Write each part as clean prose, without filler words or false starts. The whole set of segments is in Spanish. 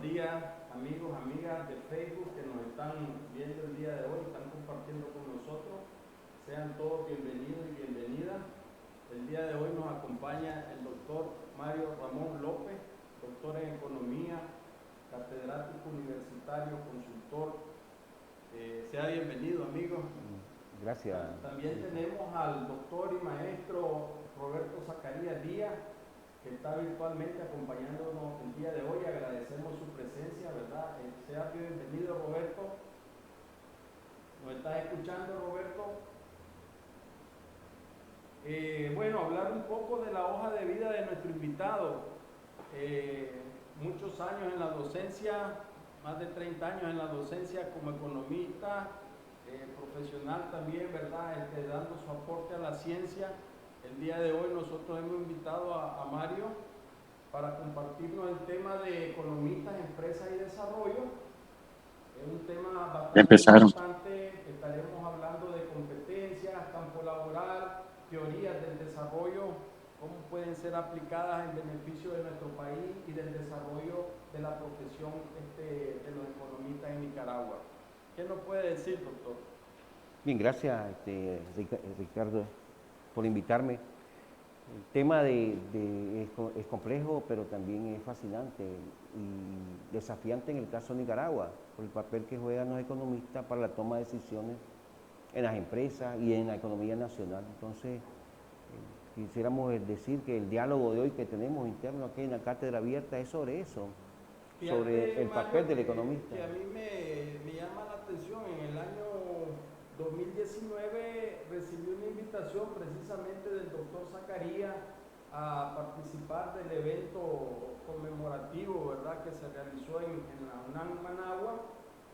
días, amigos, amigas de Facebook que nos están viendo el día de hoy, están compartiendo con nosotros. Sean todos bienvenidos y bienvenidas. El día de hoy nos acompaña el doctor Mario Ramón López, doctor en Economía, catedrático universitario, consultor. Sea bienvenido, amigo. Gracias. También tenemos al doctor y maestro Roberto Zacarías Díaz, que está virtualmente acompañándonos el día de hoy. Agradecemos su presencia, ¿verdad? Sea bienvenido, Roberto. ¿Nos estás escuchando, Roberto? Bueno, hablar un poco de la hoja de vida de nuestro invitado. Muchos años en la docencia, más de 30 años en la docencia como economista, profesional también, ¿verdad? Dando su aporte a la ciencia. El día de hoy nosotros hemos invitado a Mario para compartirnos el tema de economistas, empresas y desarrollo. Es un tema bastante importante. Estaremos hablando de competencias, campo laboral, teorías del desarrollo, cómo pueden ser aplicadas en beneficio de nuestro país y del desarrollo de la profesión de los economistas en Nicaragua. ¿Qué nos puede decir, doctor? Bien, gracias Ricardo por invitarme. El tema es complejo, pero también es fascinante y desafiante en el caso de Nicaragua, por el papel que juegan los economistas para la toma de decisiones en las empresas y en la economía nacional. Entonces, quisiéramos decir que el diálogo de hoy que tenemos interno aquí en la cátedra abierta es sobre eso, sobre el papel del economista. Que a mí me llama la atención. En el año 2019 recibí una invitación precisamente del doctor Zacarías a participar del evento conmemorativo, ¿verdad?, que se realizó en la UNAM Managua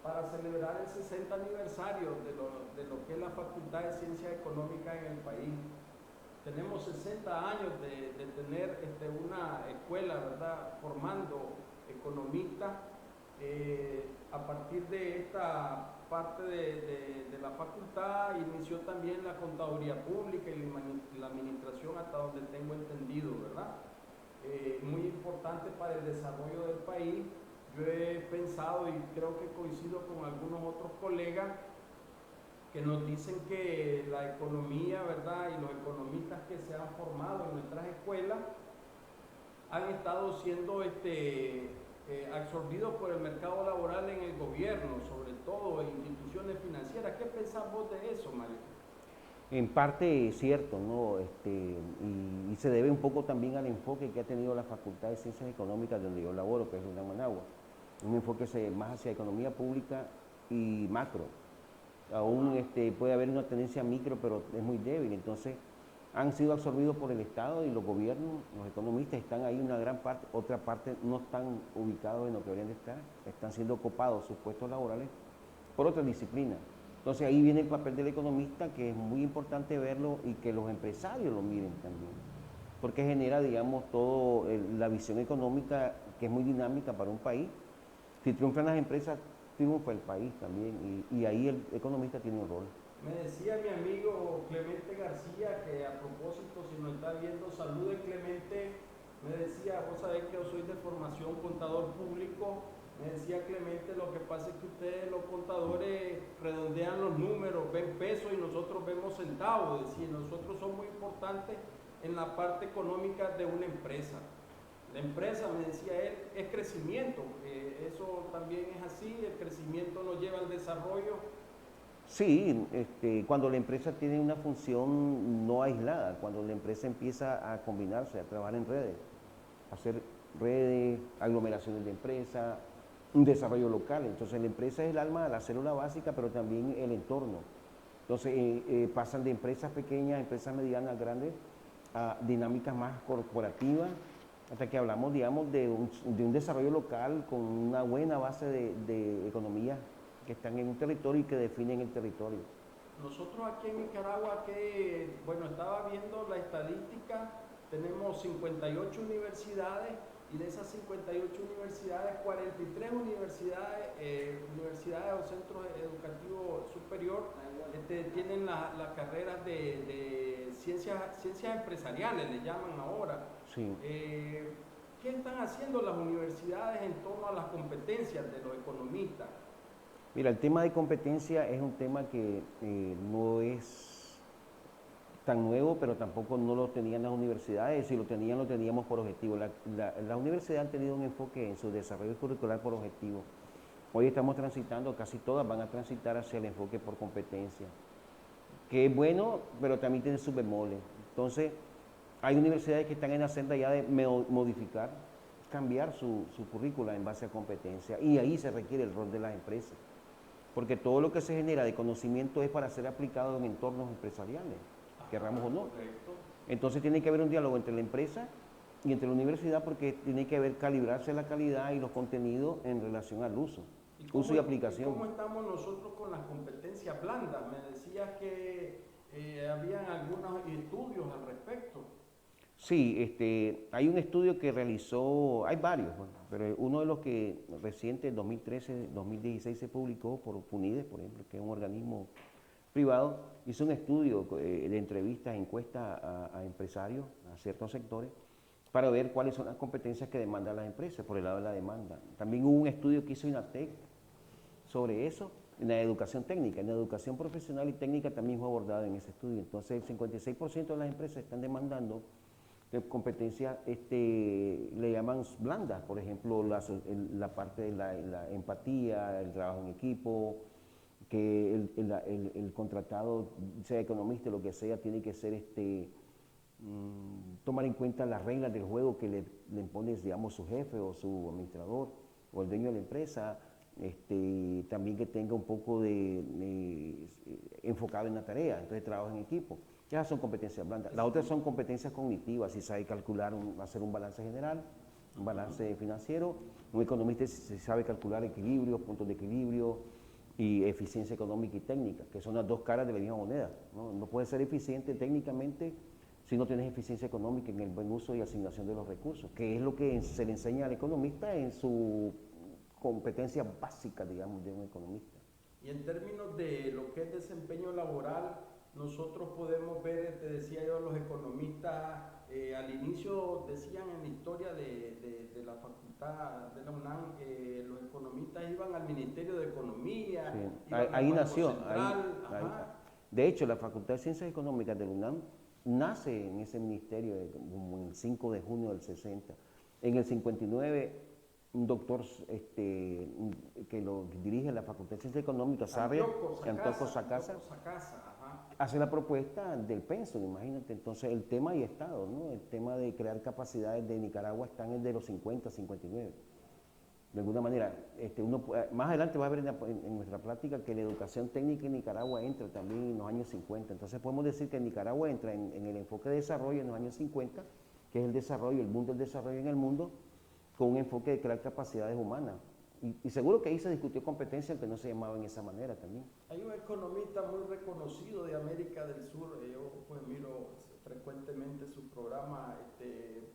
para celebrar el 60 aniversario de lo que es la Facultad de Ciencias Económicas en el país. Tenemos 60 años de tener una escuela, ¿verdad?, formando economistas. A partir de esta parte de la facultad inició también la contaduría pública y la administración, hasta donde tengo entendido, ¿verdad? Muy importante para el desarrollo del país. Yo he pensado y creo que coincido con algunos otros colegas que nos dicen que la economía, ¿verdad?, y los economistas que se han formado en nuestras escuelas han estado siendo absorbidos por el mercado laboral en el gobierno, sobre todo en instituciones financieras. ¿Qué pensás vos de eso, Mario? En parte es cierto, ¿no? Y se debe un poco también al enfoque que ha tenido la Facultad de Ciencias Económicas donde yo laboro, que es UNAM Managua. Un enfoque más hacia economía pública y macro. Aún puede haber una tendencia micro, pero es muy débil. Entonces, han sido absorbidos por el Estado y los gobiernos, los economistas están ahí una gran parte, otra parte no están ubicados en lo que deberían de estar, están siendo copados sus puestos laborales por otra disciplina. Entonces ahí viene el papel del economista, que es muy importante verlo y que los empresarios lo miren también, porque genera, digamos, toda la visión económica que es muy dinámica para un país. Si triunfan las empresas, triunfa el país también y ahí el economista tiene un rol. Me decía mi amigo Clemente García, que a propósito, si nos está viendo, salude Clemente. Me decía, vos sabés que yo soy de formación contador público. Me decía Clemente, lo que pasa es que ustedes los contadores redondean los números, ven pesos y nosotros vemos centavos. Es decir, nosotros somos muy importantes en la parte económica de una empresa. La empresa, me decía él, es crecimiento. Eso también es así, el crecimiento nos lleva al desarrollo. Sí, cuando la empresa tiene una función no aislada, cuando la empresa empieza a combinarse, a trabajar en redes, a hacer redes, aglomeraciones de empresa, un desarrollo local. Entonces la empresa es el alma, la célula básica, pero también el entorno. Entonces pasan de empresas pequeñas, empresas medianas, grandes, a dinámicas más corporativas, hasta que hablamos, digamos, de un desarrollo local con una buena base de economía que están en un territorio y que definen el territorio. Nosotros aquí en Nicaragua, bueno, estaba viendo la estadística, tenemos 58 universidades y de esas 58 universidades, 43 universidades o centros educativos superior tienen las carreras de ciencias empresariales, le llaman ahora. Sí. ¿Qué están haciendo las universidades en torno a las competencias competencias de los economistas? Mira, el tema de competencia es un tema que no es tan nuevo, pero tampoco no lo tenían las universidades. Si lo tenían, lo teníamos por objetivo. Las universidades han tenido un enfoque en su desarrollo curricular por objetivo. Hoy estamos transitando, casi todas van a transitar hacia el enfoque por competencia, que es bueno, pero también tiene sus bemoles. Entonces, hay universidades que están en la senda ya de modificar, cambiar su currícula en base a competencia, y ahí se requiere el rol de las empresas, porque todo lo que se genera de conocimiento es para ser aplicado en entornos empresariales, querramos o no. Correcto. Entonces tiene que haber un diálogo entre la empresa y entre la universidad, porque tiene que haber calibrarse la calidad y los contenidos en relación al uso. Uso y aplicación. ¿Cómo estamos nosotros con las competencias blandas? Me decías que habían algunos estudios al respecto. Sí, hay un estudio que realizó, hay varios, bueno, pero uno de los que reciente, en 2013, 2016 se publicó por PUNIDES, por ejemplo, que es un organismo privado, hizo un estudio de entrevistas, encuestas a empresarios, a ciertos sectores, para ver cuáles son las competencias que demandan las empresas por el lado de la demanda. También hubo un estudio que hizo INATEC sobre eso, en la educación técnica, en la educación profesional y técnica también fue abordada en ese estudio. Entonces, el 56% de las empresas están demandando competencias, le llaman blandas, por ejemplo, la parte de la empatía, el trabajo en equipo, que el contratado, sea economista, lo que sea, tiene que ser tomar en cuenta las reglas del juego que le impone, digamos, su jefe o su administrador o el dueño de la empresa, también que tenga un poco enfocado en la tarea, entonces trabajo en equipo. Esas son competencias blandas. Las otras son competencias cognitivas, si sabe calcular, hacer un balance general, un balance financiero. Un economista si sabe calcular equilibrio, puntos de equilibrio y eficiencia económica y técnica, que son las dos caras de la misma moneda. No puedes ser eficiente técnicamente si no tienes eficiencia económica en el buen uso y asignación de los recursos, que es lo que se le enseña al economista en su competencia básica, digamos, de un economista. Y en términos de lo que es desempeño laboral, nosotros podemos ver, te decía yo, los economistas al inicio decían en la historia de la facultad de la UNAM, los economistas iban al Ministerio de Economía, sí. iban Ahí al Banco nació. Central, De hecho, la Facultad de Ciencias Económicas de la UNAM nace en ese ministerio como el 5 de junio del 60. En el 59, un doctor que lo dirige la Facultad de Ciencias Económicas, Antoco Sacasa, hace la propuesta del pensum, imagínate. Entonces el tema y Estado, ¿no? El tema de crear capacidades de Nicaragua están en de los 50, 59. De alguna manera, más adelante va a ver en nuestra plática que la educación técnica en Nicaragua entra también en los años 50. Entonces podemos decir que Nicaragua entra en el enfoque de desarrollo en los años 50, que es el desarrollo, el mundo del desarrollo en el mundo, con un enfoque de crear capacidades humanas. Y seguro que ahí se discutió competencia, aunque no se llamaba en esa manera también. Hay un economista muy reconocido de América del Sur, yo pues miro frecuentemente su programa,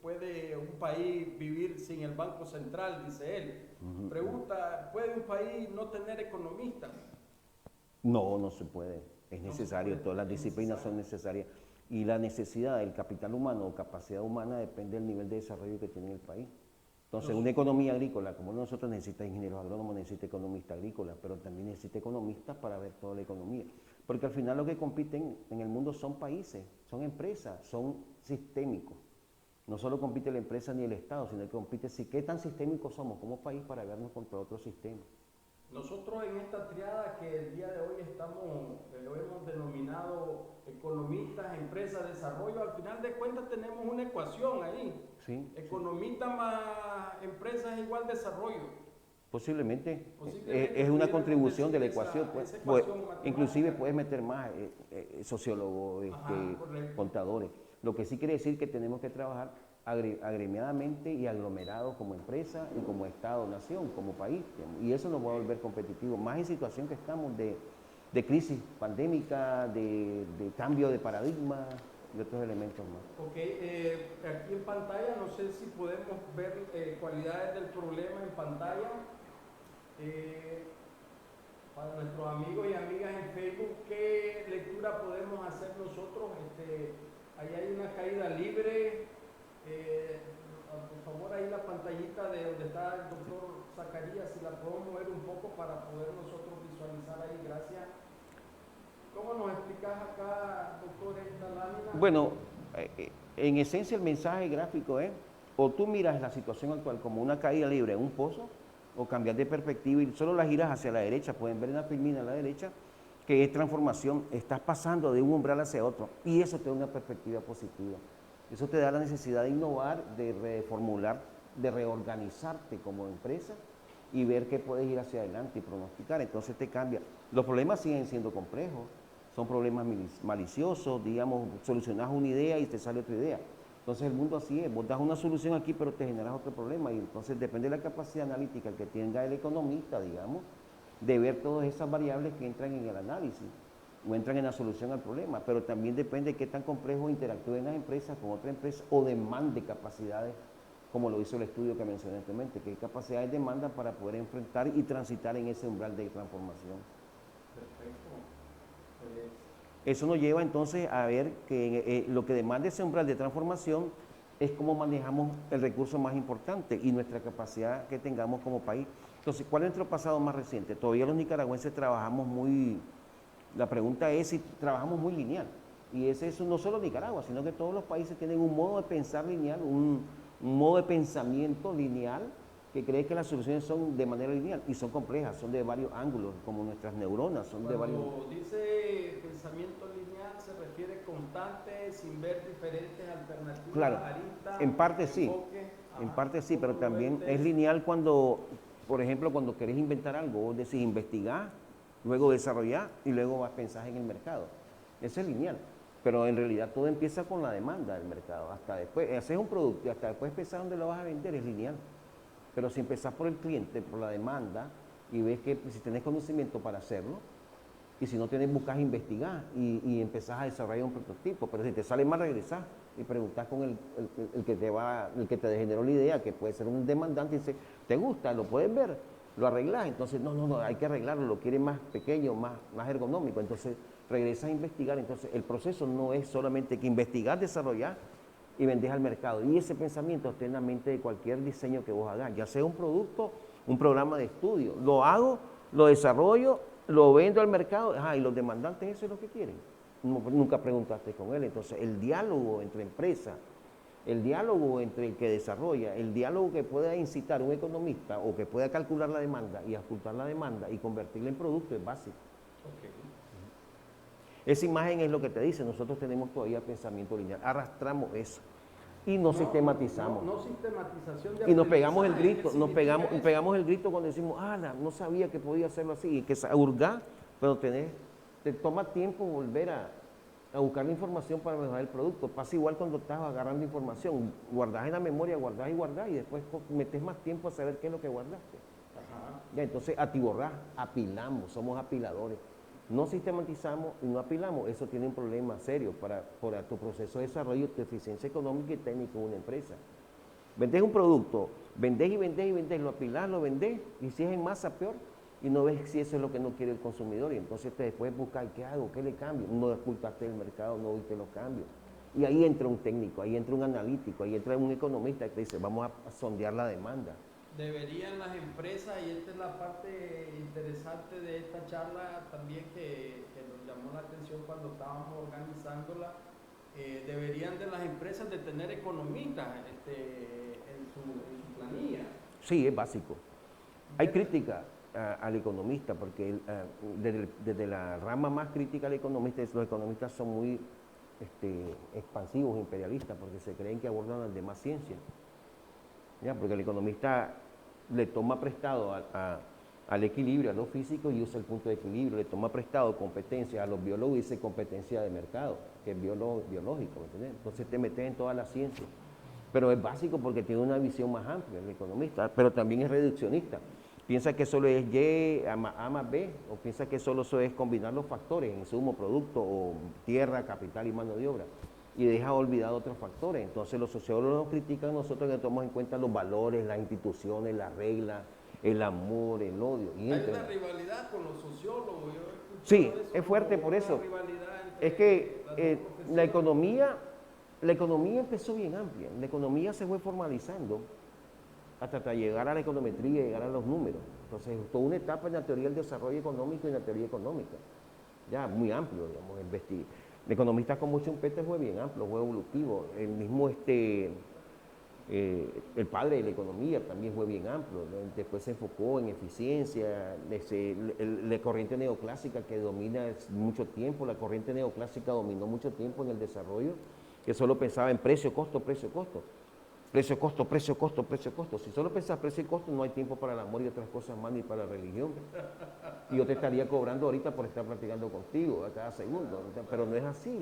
¿puede un país vivir sin el Banco Central? Dice él. Pregunta, ¿puede un país no tener economistas? No, no se puede, es necesario, todas las disciplinas son necesarias. Y la necesidad del capital humano o capacidad humana depende del nivel de desarrollo que tiene el país. Entonces, una economía agrícola, como nosotros, necesita ingenieros agrónomos, necesita economistas agrícolas, pero también necesita economistas para ver toda la economía. Porque al final lo que compiten en el mundo son países, son empresas, son sistémicos. No solo compite la empresa ni el Estado, sino que compite qué tan sistémicos somos como país para vernos contra otro sistema. Nosotros en esta triada que el día de hoy lo hemos denominado economistas, empresas, desarrollo, al final de cuentas tenemos una economista ahí. Sí, economista más empresas igual desarrollo. Posiblemente es una contribución de la ecuación, inclusive puedes meter más sociólogos, contadores. Lo que sí quiere decir que tenemos que trabajar agremiadamente y aglomerados como empresa y como Estado, nación, como país, y eso nos va a volver competitivos, más en situación que estamos de crisis pandémica, de cambio de paradigma y otros elementos más. Ok, aquí en pantalla, no sé si podemos ver cualidades del problema en pantalla. Para nuestros amigos y amigas en Facebook, ¿qué lectura podemos hacer nosotros? Ahí hay una caída libre. Por favor, ahí la pantallita de donde está el doctor Zacarías, si la puedo mover un poco para poder nosotros visualizar ahí, gracias. ¿Cómo nos explicas acá, doctor, esta lámina? Bueno, en esencia el mensaje gráfico es, o tú miras la situación actual como una caída libre en un pozo, o cambiar de perspectiva y solo la giras hacia la derecha, pueden ver en la filmina a la derecha, que es transformación, estás pasando de un umbral hacia otro, y eso te da una perspectiva positiva. Eso te da la necesidad de innovar, de reformular, de reorganizarte como empresa y ver qué puedes ir hacia adelante y pronosticar, entonces te cambia. Los problemas siguen siendo complejos, son problemas maliciosos, digamos, solucionas una idea y te sale otra idea. Entonces el mundo así es, vos das una solución aquí pero te generas otro problema y entonces depende de la capacidad analítica que tenga el economista, digamos, de ver todas esas variables que entran en el análisis o entran en la solución al problema, pero también depende de qué tan complejo interactúen las empresas con otra empresa o demande capacidades, como lo hizo el estudio que mencioné anteriormente, qué capacidades demandan para poder enfrentar y transitar en ese umbral de transformación. Perfecto. Eso nos lleva entonces a ver que lo que demanda ese umbral de transformación es cómo manejamos el recurso más importante y nuestra capacidad que tengamos como país. Entonces, ¿cuál es nuestro pasado más reciente? Todavía los nicaragüenses trabajamos muy, la pregunta es si trabajamos muy lineal. Y ese es no solo Nicaragua, sino que todos los países tienen un modo de pensar lineal, un modo de pensamiento lineal que cree que las soluciones son de manera lineal y son complejas, son de varios ángulos, como nuestras neuronas, son de varios... Cuando dice pensamiento lineal, se refiere constante, sin ver diferentes alternativas, Claro, aristas, en parte sí, enfoques. en Ajá. parte sí, pero también Concluente es lineal cuando, por ejemplo, cuando querés inventar algo, vos decís investigar, luego desarrollar y luego vas a pensar en el mercado. Eso es lineal, pero en realidad todo empieza con la demanda del mercado. Hasta después, haces un producto y hasta después pensar dónde lo vas a vender es lineal. Pero si empezás por el cliente, por la demanda, y ves que si tenés conocimiento para hacerlo, y si no tenés, buscas investigar y empezás a desarrollar un prototipo. Pero si te sale mal, regresás y preguntás con el que te generó la idea, que puede ser un demandante, y dice, ¿te gusta? ¿Lo puedes ver? ¿Lo arreglás? Entonces, no, hay que arreglarlo, lo quiere más pequeño, más ergonómico. Entonces, regresas a investigar. Entonces, el proceso no es solamente que investigar, desarrollar y vendés al mercado. Y ese pensamiento está en la mente de cualquier diseño que vos hagas, ya sea un producto, un programa de estudio. Lo hago, lo desarrollo, lo vendo al mercado, y los demandantes eso es lo que quieren. Nunca preguntaste con él. Entonces, el diálogo entre empresas, el diálogo entre el que desarrolla, el diálogo que pueda incitar un economista o que pueda calcular la demanda y ajustar la demanda y convertirla en producto es básico. Okay. Esa imagen es lo que te dice, nosotros tenemos todavía pensamiento lineal, arrastramos eso y no sistematizamos. No sistematización de Y nos pegamos el aprendizaje, grito, ¿qué significa eso? pegamos el grito cuando decimos, no sabía que podía hacerlo así, y que es hurgar, pero te toma tiempo volver a buscar la información para mejorar el producto. Pasa igual cuando estás agarrando información, guardás en la memoria, guardás y después metes más tiempo a saber qué es lo que guardaste. Ajá. Ya, entonces atiborrás, apilamos, somos apiladores. No sistematizamos y no apilamos, eso tiene un problema serio para tu proceso de desarrollo, tu eficiencia económica y técnica de una empresa. Vendés un producto, vendés y vendés, lo apilás, lo vendés, y si es en masa, peor, y no ves si eso es lo que no quiere el consumidor, y entonces te después buscas, ¿qué hago? ¿Qué le cambio? No escultaste el mercado, no viste los cambios. Y ahí entra un técnico, ahí entra un analítico, ahí entra un economista que te dice, vamos a sondear la demanda. Deberían las empresas, y esta es la parte interesante de esta charla también que nos llamó la atención cuando estábamos organizándola, deberían de las empresas de tener economistas en su planilla. Sí, es básico. Hay crítica al economista, porque desde la rama más crítica al economista, los economistas son muy expansivos, imperialistas, porque se creen que abordan las demás ciencias. ¿Ya? Porque el economista le toma prestado al equilibrio, a lo físico, y usa el punto de equilibrio, le toma prestado competencia a los biólogos y dice competencia de mercado, que es biológico, ¿me entiendes? Entonces te metes en toda la ciencia. Pero es básico porque tiene una visión más amplia el economista, pero también es reduccionista. Piensa que solo es Y A más B, o piensa que solo eso es combinar los factores, insumo, producto, o tierra, capital y mano de obra, y deja olvidado otros factores. Entonces los sociólogos nos critican, nosotros que tomamos en cuenta los valores, las instituciones, las reglas, el amor, el odio. Hay una rivalidad con los sociólogos. Sí, es fuerte por eso. Es que la economía empezó bien amplia, la economía se fue formalizando hasta llegar a la econometría y llegar a los números. Entonces, toda una etapa en la teoría del desarrollo económico y en la teoría económica. Ya, muy amplio, digamos, el economista como Schumpeter fue bien amplio, fue evolutivo. El mismo el padre de la economía también fue bien amplio, ¿no? Después se enfocó en eficiencia, la corriente neoclásica que domina mucho tiempo, la corriente neoclásica dominó mucho tiempo en el desarrollo, que solo pensaba en precio, costo, precio, costo. Precio, costo, precio, costo, precio, costo. Si solo pensas precio y costo, no hay tiempo para el amor y otras cosas más, ni para la religión. Y yo te estaría cobrando ahorita por estar practicando contigo a cada segundo. Pero no es así.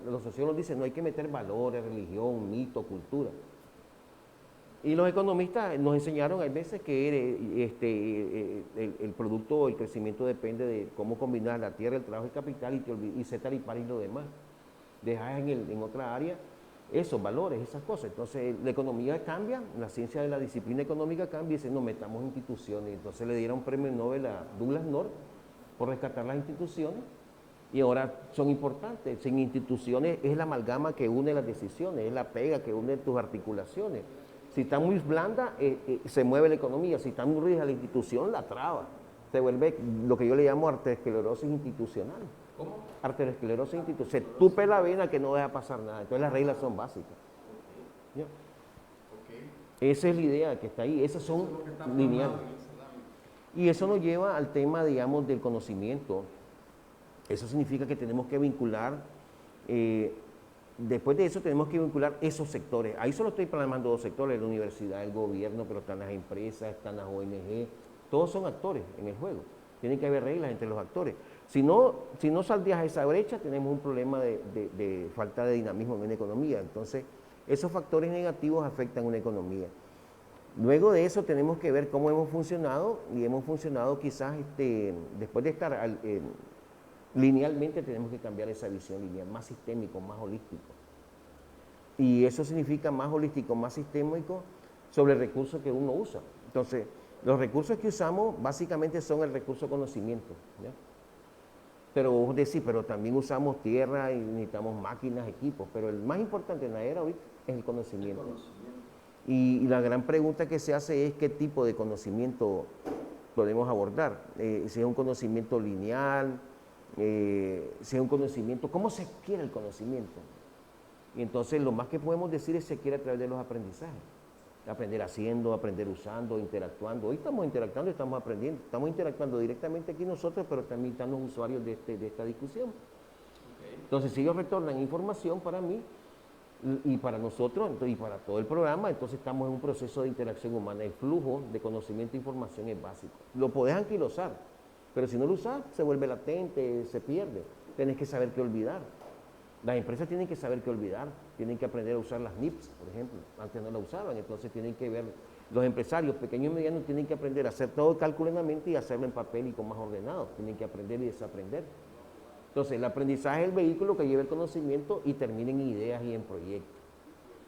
Los sociólogos dicen, no hay que meter valores, religión, mito, cultura. Y los economistas nos enseñaron, hay veces que el producto, el crecimiento depende de cómo combinar la tierra, el trabajo y el capital y ceteris y parís lo demás. Dejas en otra área esos valores, esas cosas. Entonces la economía cambia, la ciencia de la disciplina económica cambia y dice, no metamos instituciones. Entonces le dieron premio Nobel a Douglas North por rescatar las instituciones y ahora son importantes. Sin instituciones es la amalgama que une las decisiones, es la pega que une tus articulaciones. Si está muy blanda, se mueve la economía. Si está muy rígida la institución, la traba. Se vuelve lo que yo le llamo arteriosclerosis institucional. ¿Cómo? Arteriosclerosis institucional. Se tupe la vena que no deja pasar nada. Entonces las reglas son básicas. ¿Ya? Esa es la idea que está ahí. Esas son lineales. Y eso nos lleva al tema, digamos, del conocimiento. Eso significa que tenemos que vincular... después de eso tenemos que vincular esos sectores. Ahí solo estoy plasmando dos sectores, la universidad, el gobierno, pero están las empresas, están las ONG, todos son actores en el juego. Tienen que haber reglas entre los actores. Si no saldrías a esa brecha, tenemos un problema de falta de dinamismo en una economía. Entonces, esos factores negativos afectan una economía. Luego de eso tenemos que ver cómo hemos funcionado, y hemos funcionado quizás, después de estar... linealmente tenemos que cambiar esa visión lineal, más sistémico, más holístico. Y eso significa más holístico, más sistémico sobre el recurso que uno usa. Entonces, los recursos que usamos básicamente son el recurso conocimiento, ¿ya? Pero vos decís, pero también usamos tierra y necesitamos máquinas, equipos, pero el más importante en la era ahorita es el conocimiento. Y la gran pregunta que se hace es qué tipo de conocimiento podemos abordar. Si es un conocimiento lineal, si es un conocimiento, ¿cómo se adquiere el conocimiento? Y entonces lo más que podemos decir es que se adquiere a través de los aprendizajes. Aprender haciendo, aprender usando, interactuando. Hoy estamos interactuando y estamos aprendiendo. Estamos interactuando directamente aquí nosotros, pero también están los usuarios de esta discusión. Entonces, si ellos retornan información para mí y para nosotros y para todo el programa, entonces estamos en un proceso de interacción humana. El flujo de conocimiento e información es básico. Lo podés anquilosar, pero si no lo usas, se vuelve latente, se pierde. Tienes que saber qué olvidar. Las empresas tienen que saber qué olvidar, tienen que aprender a usar las NIPS, por ejemplo. Antes no la usaban, entonces tienen que ver, los empresarios pequeños y medianos tienen que aprender a hacer todo el cálculo en la mente y hacerlo en papel y con más ordenado. Tienen que aprender y desaprender. Entonces, el aprendizaje es el vehículo que lleva el conocimiento y termina en ideas y en proyectos.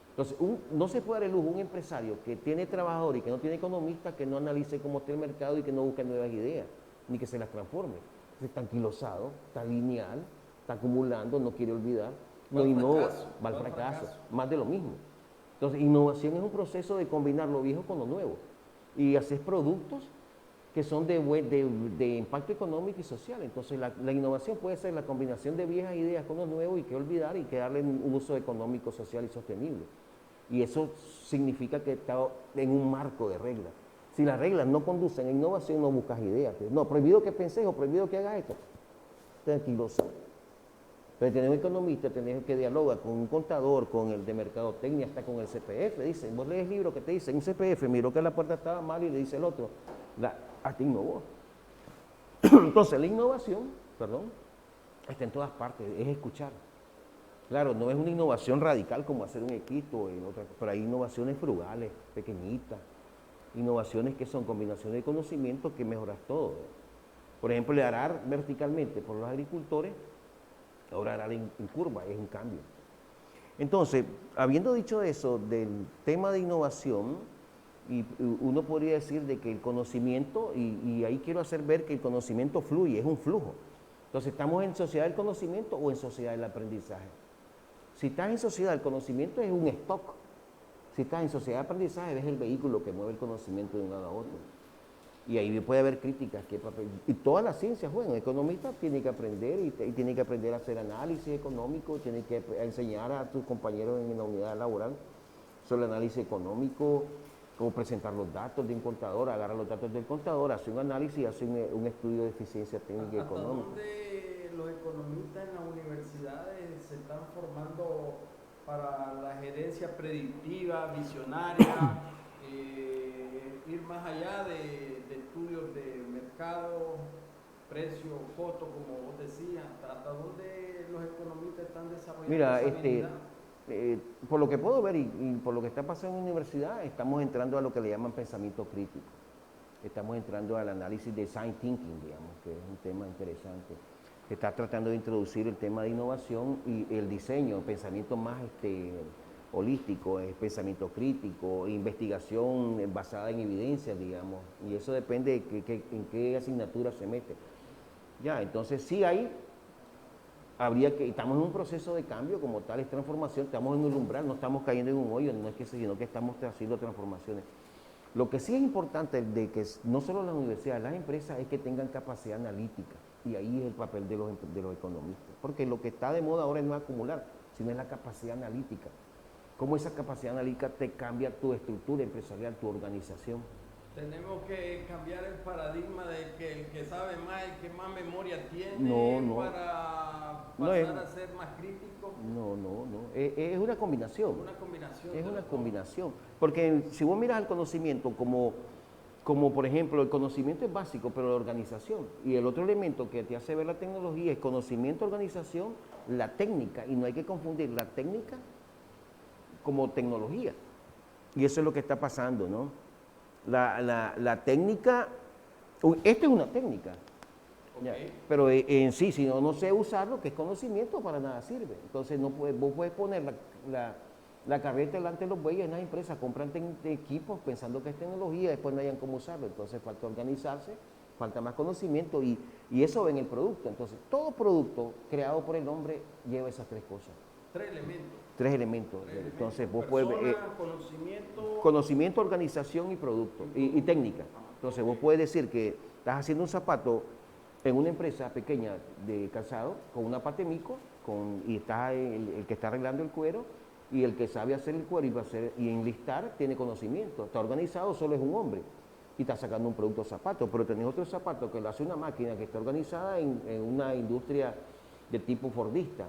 Entonces, no se puede dar el lujo un empresario que tiene trabajador y que no tiene economista, que no analice cómo está el mercado y que no busque nuevas ideas, ni que se las transforme. Está anquilosado, está lineal, está acumulando, no quiere olvidar, no innova, va al fracaso, más de lo mismo. Entonces, innovación es un proceso de combinar lo viejo con lo nuevo y hacer productos que son de impacto económico y social. Entonces, la innovación puede ser la combinación de viejas ideas con lo nuevo y que olvidar y que darle un uso económico, social y sostenible. Y eso significa que está en un marco de reglas. Si las reglas no conducen a innovación, no buscas ideas. No, prohibido que penses o prohibido que hagas esto. Tranquiloso. Pero tenés un economista, tenés que dialogar con un contador, con el de mercadotecnia, hasta con el CPF. Dicen, vos lees libros que te dicen, un CPF miró que la puerta estaba mal y le dice el otro, hasta innovó. Entonces la innovación, está en todas partes, es escuchar. Claro, no es una innovación radical como hacer un equipo, pero hay innovaciones frugales, pequeñitas, innovaciones que son combinaciones de conocimientos que mejoras todo. Por ejemplo, el arar verticalmente por los agricultores, ahora arar en curva, es un cambio. Entonces, habiendo dicho eso del tema de innovación, y uno podría decir de que el conocimiento, y ahí quiero hacer ver que el conocimiento fluye, es un flujo. Entonces, ¿estamos en sociedad del conocimiento o en sociedad del aprendizaje? Si estás en sociedad del conocimiento es un stock, Si estás en sociedad de aprendizaje, eres el vehículo que mueve el conocimiento de un lado a otro. Y ahí puede haber críticas, qué papel. Y todas las ciencias, bueno, economista tiene que aprender y tiene que aprender a hacer análisis económico, tiene que enseñar a tus compañeros en la unidad laboral sobre el análisis económico, cómo presentar los datos de un contador, agarrar los datos del contador, hace un análisis, hace un estudio de eficiencia técnica y económica. ¿Hasta dónde los economistas en las universidades se están formando para la gerencia predictiva, visionaria, ir más allá de estudios de mercado, precio, costo, como vos decías? ¿Hasta dónde los economistas están desarrollando Mira, esa habilidad? por lo que puedo ver y por lo que está pasando en la universidad, estamos entrando a lo que le llaman pensamiento crítico. Estamos entrando al análisis de design thinking, digamos, que es un tema interesante. Está tratando de introducir el tema de innovación y el diseño, pensamiento más holístico, pensamiento crítico, investigación basada en evidencias, digamos, y eso depende de en qué asignatura se mete. Ya, entonces sí estamos en un proceso de cambio como tal, es transformación, estamos en un umbral, no estamos cayendo en un hoyo, no es que sino que estamos haciendo transformaciones. Lo que sí es importante de que no solo las universidades, las empresas es que tengan capacidad analítica, y ahí es el papel de los economistas, porque lo que está de moda ahora es no acumular, sino es la capacidad analítica. Cómo esa capacidad analítica te cambia tu estructura empresarial, tu organización. Tenemos que cambiar el paradigma de que el que sabe más, el que más memoria tiene, para pasar a ser más crítico. No. Es una combinación. Una combinación. Es una combinación. Porque si vos miras el conocimiento como por ejemplo, el conocimiento es básico, pero la organización. Y el otro elemento que te hace ver la tecnología es conocimiento, organización, la técnica. Y no hay que confundir la técnica como tecnología. Y eso es lo que está pasando, ¿no? La técnica, esta es una técnica, okay. Pero en sí, si no sé usarlo, que es conocimiento, para nada sirve. Entonces vos puedes poner la carreta delante de los bueyes en las empresas, compran equipos pensando que es tecnología, después no hayan cómo usarlo. Entonces falta organizarse, falta más conocimiento y eso en el producto. Entonces todo producto creado por el hombre lleva esas tres cosas. Tres elementos. Entonces vos puedes conocimiento, organización y producto y técnica. Entonces vos puedes decir que estás haciendo un zapato en una empresa pequeña de calzado con una pata de mico y está el que está arreglando el cuero y el que sabe hacer el cuero y enlistar tiene conocimiento. Está organizado, solo es un hombre y está sacando un producto zapato, pero tenés otro zapato que lo hace una máquina que está organizada en una industria de tipo fordista.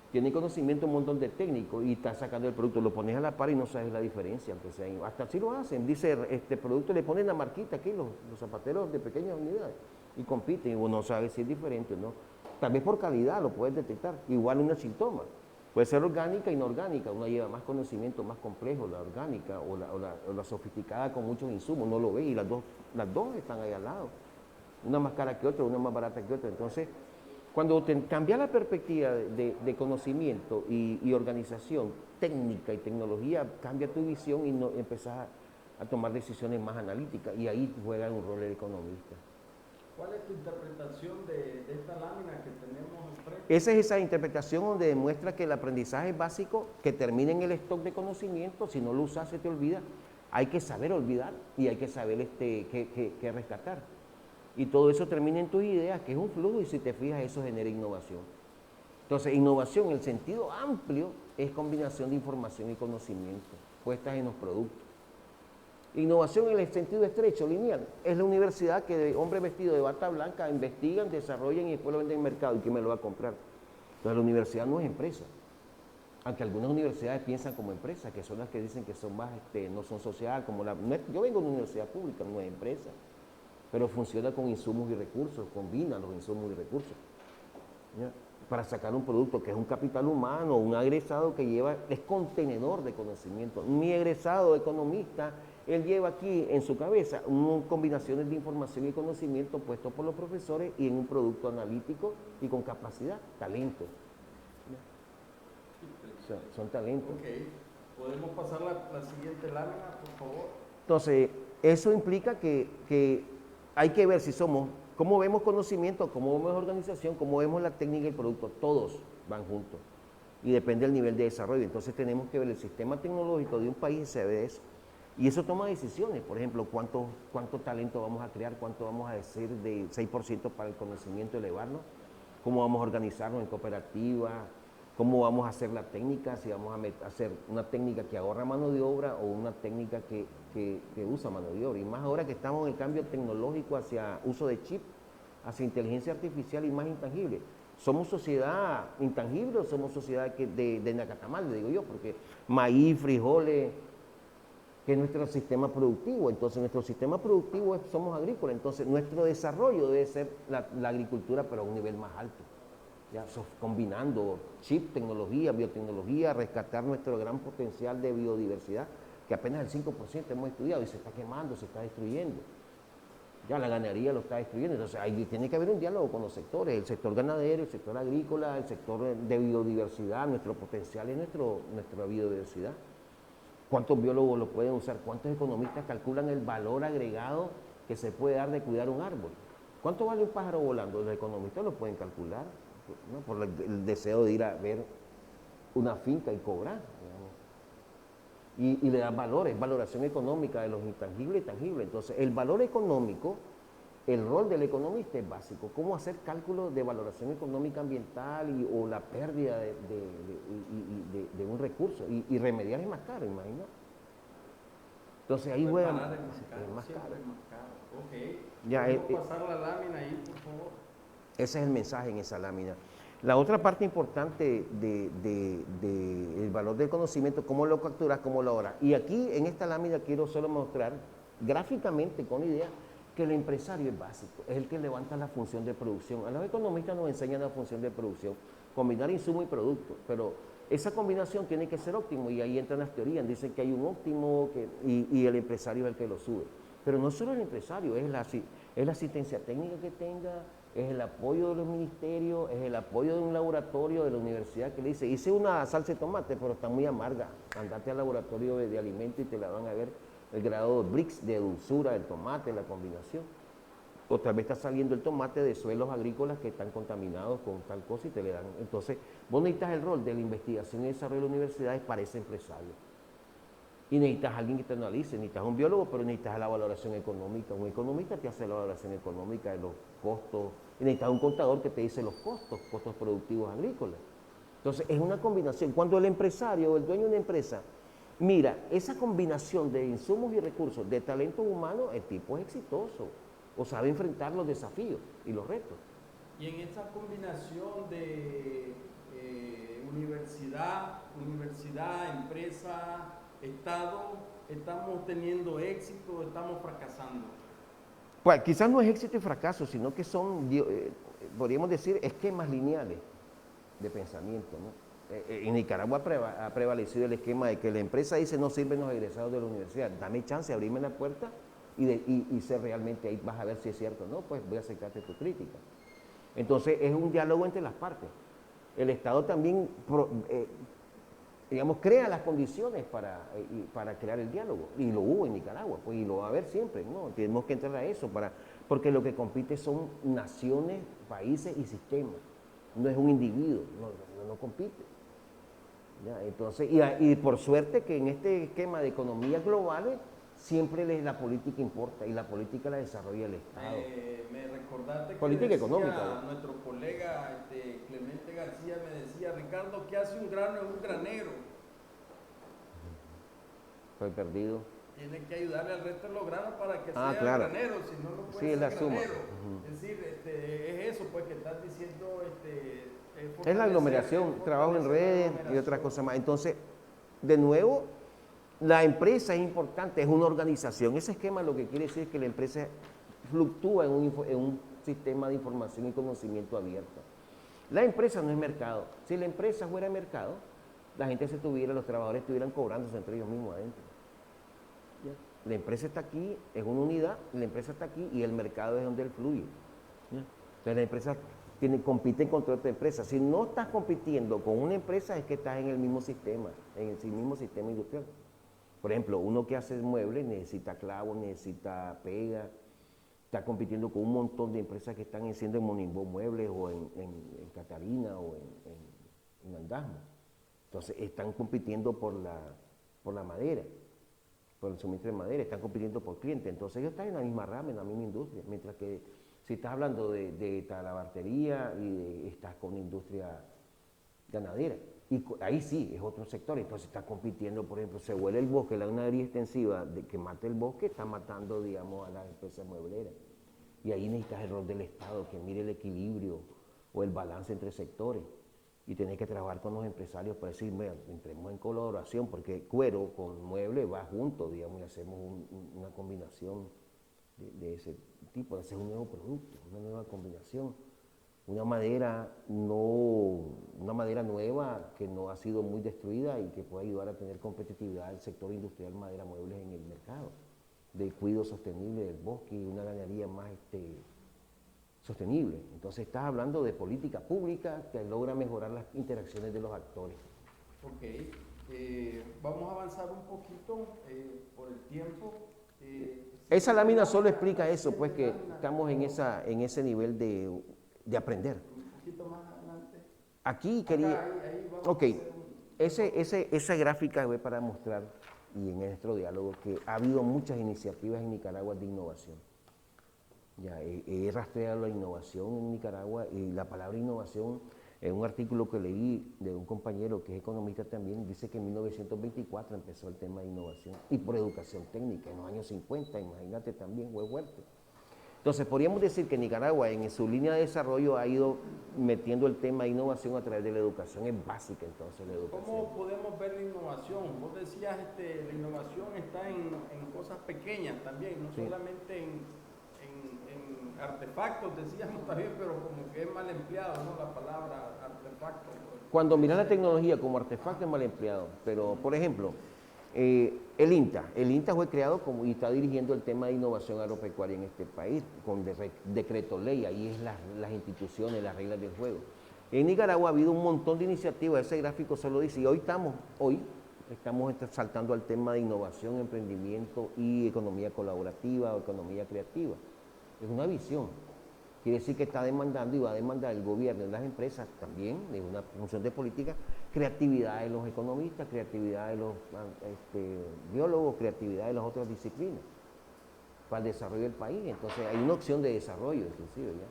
Tiene conocimiento un montón de técnicos y está sacando el producto, lo pones a la par y no sabes la diferencia, aunque sea, hasta así lo hacen, dice, este producto le ponen la marquita aquí, los zapateros de pequeñas unidades, y compiten, y uno no sabe si es diferente o no. Tal vez por calidad lo puedes detectar, igual un síntoma, puede ser orgánica e inorgánica, una lleva más conocimiento, más complejo, la orgánica o la sofisticada con muchos insumos, no lo ve y las dos están ahí al lado, una más cara que otra, una más barata que otra, entonces cuando cambias la perspectiva de conocimiento y organización, técnica y tecnología, cambia tu visión y empezás a tomar decisiones más analíticas y ahí juega un rol el economista. ¿Cuál es tu interpretación de esta lámina que tenemos enfrente? Esa es esa interpretación donde demuestra que el aprendizaje básico, que termina en el stock de conocimiento, si no lo usas se te olvida, hay que saber olvidar y hay que saber qué rescatar. Y todo eso termina en tus ideas, que es un flujo, y si te fijas, eso genera innovación. Entonces, innovación en el sentido amplio es combinación de información y conocimiento puestas en los productos. Innovación en el sentido estrecho, lineal, es la universidad que hombres vestidos de bata blanca investigan, desarrollan y después lo venden en el mercado. ¿Y quién me lo va a comprar? Entonces, la universidad no es empresa. Aunque algunas universidades piensan como empresas, que son las que dicen que son más, no son social, yo vengo de una universidad pública, no es empresa. Pero funciona con insumos y recursos, combina los insumos y recursos, ¿ya? Para sacar un producto que es un capital humano, un egresado que es contenedor de conocimiento. Mi egresado economista, él lleva aquí en su cabeza combinaciones de información y conocimiento puestos por los profesores y en un producto analítico y con capacidad, talento. Son talentos. Ok, ¿podemos pasar la siguiente lámina, por favor? Entonces, eso implica que hay que ver cómo vemos conocimiento, cómo vemos organización, cómo vemos la técnica y el producto, todos van juntos. y depende del nivel de desarrollo. Entonces tenemos que ver el sistema tecnológico de un país, se ve eso. Y eso toma decisiones, por ejemplo, cuánto talento vamos a crear, cuánto vamos a decir de 6% para el conocimiento, elevarlo, cómo vamos a organizarnos en cooperativas, cómo vamos a hacer la técnica, si vamos a hacer una técnica que ahorra mano de obra o una técnica que usa mano de obra. Y más ahora que estamos en el cambio tecnológico hacia uso de chip, hacia inteligencia artificial y más intangible. ¿Somos sociedad intangible o somos sociedad de nacatamal, digo yo? Porque maíz, frijoles, que es nuestro sistema productivo. Entonces, nuestro sistema productivo somos agrícolas. Entonces, nuestro desarrollo debe ser la agricultura, pero a un nivel más alto. Ya, combinando chip, tecnología, biotecnología, rescatar nuestro gran potencial de biodiversidad, que apenas el 5% hemos estudiado y se está quemando, se está destruyendo. Ya la ganadería lo está destruyendo. Entonces, ahí tiene que haber un diálogo con los sectores, el sector ganadero, el sector agrícola, el sector de biodiversidad. Nuestro potencial es nuestra biodiversidad. ¿Cuántos biólogos lo pueden usar? ¿Cuántos economistas calculan el valor agregado que se puede dar de cuidar un árbol? ¿Cuánto vale un pájaro volando? Los economistas lo pueden calcular, ¿no? Por el deseo de ir a ver una finca y cobrar. Y le dan valores, valoración económica de los intangibles y tangibles. Entonces, el valor económico, el rol del economista es básico. ¿Cómo hacer cálculos de valoración económica ambiental o la pérdida de un recurso? Y remediar es más caro, imagínate. Entonces ahí juega más caro. Ok. Ya, ¿Podemos pasar la lámina ahí, por favor? Ese es el mensaje en esa lámina. La otra parte importante del valor del conocimiento, cómo lo capturas, cómo lo logras. Y aquí en esta lámina quiero solo mostrar gráficamente, con idea, que el empresario es básico, es el que levanta la función de producción. A los economistas nos enseñan la función de producción, combinar insumo y producto, pero esa combinación tiene que ser óptimo y ahí entran las teorías, dicen que hay un óptimo y el empresario es el que lo sube. Pero no solo el empresario, es la asistencia técnica que tenga, es el apoyo de los ministerios, es el apoyo de un laboratorio de la universidad que le dice, hice una salsa de tomate, pero está muy amarga, andate al laboratorio de alimentos y te la van a ver el grado de Brix, de dulzura del tomate, la combinación. O tal vez está saliendo el tomate de suelos agrícolas que están contaminados con tal cosa y te le dan. Entonces, vos necesitas el rol de la investigación y desarrollo de las universidades para ese empresario. Y necesitas a alguien que te analice, necesitas un biólogo, pero necesitas la valoración económica. Un economista te hace la valoración económica de los costos. Y necesitas un contador que te dice los costos productivos agrícolas. Entonces, es una combinación. Cuando el empresario o el dueño de una empresa mira esa combinación de insumos y recursos, de talento humano, el tipo es exitoso o sabe enfrentar los desafíos y los retos. Y en esa combinación de universidad, empresa, Estado, ¿estamos teniendo éxito o estamos fracasando? Pues quizás no es éxito y fracaso, sino que son, podríamos decir, esquemas lineales de pensamiento, ¿no? En Nicaragua ha prevalecido el esquema de que la empresa dice no sirven los egresados de la universidad, dame chance, abrime la puerta y sé realmente ahí vas a ver si es cierto o no, pues voy a aceptarte tu crítica. Entonces es un diálogo entre las partes. El Estado también, digamos, crea las condiciones para crear el diálogo, y lo hubo en Nicaragua, pues, y lo va a haber siempre, ¿no? Tenemos que entrar a eso, porque lo que compite son naciones, países y sistemas, no es un individuo, no compite. ¿Ya? Entonces, y por suerte que en este esquema de economías globales siempre la política importa y la política la desarrolla el Estado. Me recordaste que política decía económica, nuestro colega Clemente García, me decía, Ricardo, ¿qué hace un grano en un granero? Fue perdido. Tiene que ayudarle al resto de los granos para que sea claro. granero, si no, no puede Sí, ser es la granero. suma. Es decir, es eso pues que estás diciendo. Es la aglomeración, trabajo en redes y otras cosas más. Entonces, de nuevo, la empresa es importante, es una organización. Ese esquema lo que quiere decir es que la empresa fluctúa en un sistema de información y conocimiento abierto. La empresa no es mercado. Si la empresa fuera mercado, la gente los trabajadores estuvieran cobrándose entre ellos mismos adentro. ¿Ya? La empresa está aquí, es una unidad, la empresa está aquí y el mercado es donde él fluye. ¿Ya? Entonces la empresa compite contra otra empresa. Si no estás compitiendo con una empresa es que estás en el mismo sistema, en el mismo sistema industrial. Por ejemplo, uno que hace muebles necesita clavos, necesita pega, está compitiendo con un montón de empresas que están haciendo en Monimbó Muebles o en Catarina o en Andasmo. Entonces están compitiendo por la madera, por el suministro de madera, están compitiendo por clientes. Entonces ellos están en la misma rama, en la misma industria. Mientras que si estás hablando de talabartería estás con industria ganadera. Y ahí sí, es otro sector. Entonces está compitiendo, por ejemplo, se huele el bosque, la ganadería extensiva que mata el bosque, está matando, digamos, a las empresas muebleras. Y ahí necesitas el rol del Estado, que mire el equilibrio o el balance entre sectores. Y tenés que trabajar con los empresarios para decir, mira, entremos en colaboración, porque cuero con mueble va junto, digamos, y hacemos una combinación de ese tipo, de hacer un nuevo producto, una nueva combinación. Una madera nueva que no ha sido muy destruida y que puede ayudar a tener competitividad al sector industrial madera muebles en el mercado, de cuidado sostenible del bosque y una ganadería más sostenible. Entonces estás hablando de política pública que logra mejorar las interacciones de los actores. Ok, vamos a avanzar un poquito por el tiempo. Esa lámina solo explica eso, pues que estamos en ese nivel de aprender. Un poquito más adelante. Aquí quería... Ahí vamos ok, a hacer esa gráfica es para mostrar, y en nuestro diálogo, que ha habido muchas iniciativas en Nicaragua de innovación. Ya, he rastreado la innovación en Nicaragua y la palabra innovación, en un artículo que leí de un compañero que es economista también, dice que en 1924 empezó el tema de innovación y por educación técnica, en los años 50, imagínate también, fue fuerte. Entonces, podríamos decir que Nicaragua en su línea de desarrollo ha ido metiendo el tema de innovación a través de la educación, es básica entonces la educación. ¿Cómo podemos ver la innovación? Vos decías, la innovación está en cosas pequeñas también, no sí. solamente en artefactos, decíamos también, pero como que es mal empleado, ¿no? La palabra artefacto. Cuando miras la tecnología como artefacto es mal empleado, pero por ejemplo, el INTA fue creado y está dirigiendo el tema de innovación agropecuaria en este país, con decreto ley, ahí es las instituciones, las reglas del juego. En Nicaragua ha habido un montón de iniciativas, ese gráfico solo dice, y hoy estamos saltando al tema de innovación, emprendimiento y economía colaborativa o economía creativa. Es una visión. Quiere decir que está demandando y va a demandar el gobierno y las empresas también, de una función de política, creatividad de los economistas, creatividad de los biólogos, creatividad de las otras disciplinas para el desarrollo del país. Entonces hay una opción de desarrollo inclusive ya.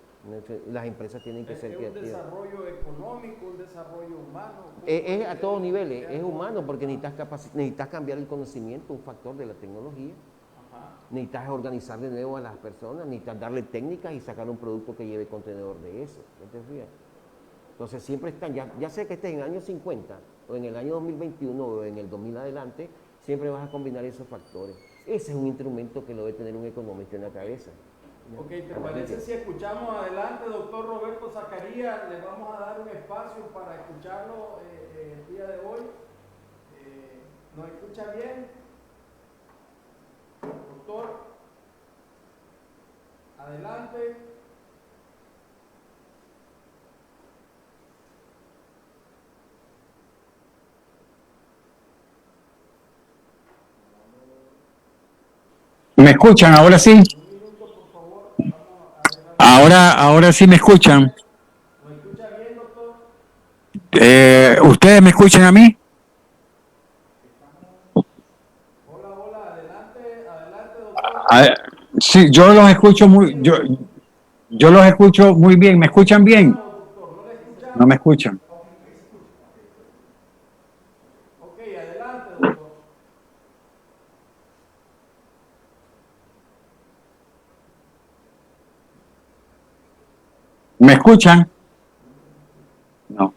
Las empresas tienen que ser creativas. ¿Es un desarrollo económico, un desarrollo humano? Es a todos niveles, es humano porque necesitas cambiar el conocimiento, un factor de la tecnología. Necesitas organizar de nuevo a las personas, necesitas darle técnicas y sacar un producto que lleve contenedor de eso. Entonces siempre están, ya sea que estés en el año 50 o en el año 2021 o en el 2000 adelante, siempre vas a combinar esos factores. Ese es un instrumento que lo debe tener un economista en la cabeza. Ok, ¿te parece si escuchamos adelante, doctor Roberto Zacarías? Le vamos a dar un espacio para escucharlo el día de hoy. ¿Nos escucha bien? Doctor, adelante. ¿Me escuchan ahora sí? Un minuto, por favor. Ahora sí me escuchan. ¿Me escucha bien, doctor? ¿Ustedes me escuchan a mí? Hola, adelante, doctor. Sí, yo los escucho yo los escucho muy bien. ¿Me escuchan bien? Doctor, ¿no le escuchan? No me escuchan. Ok, adelante, doctor. ¿Me escuchan? No.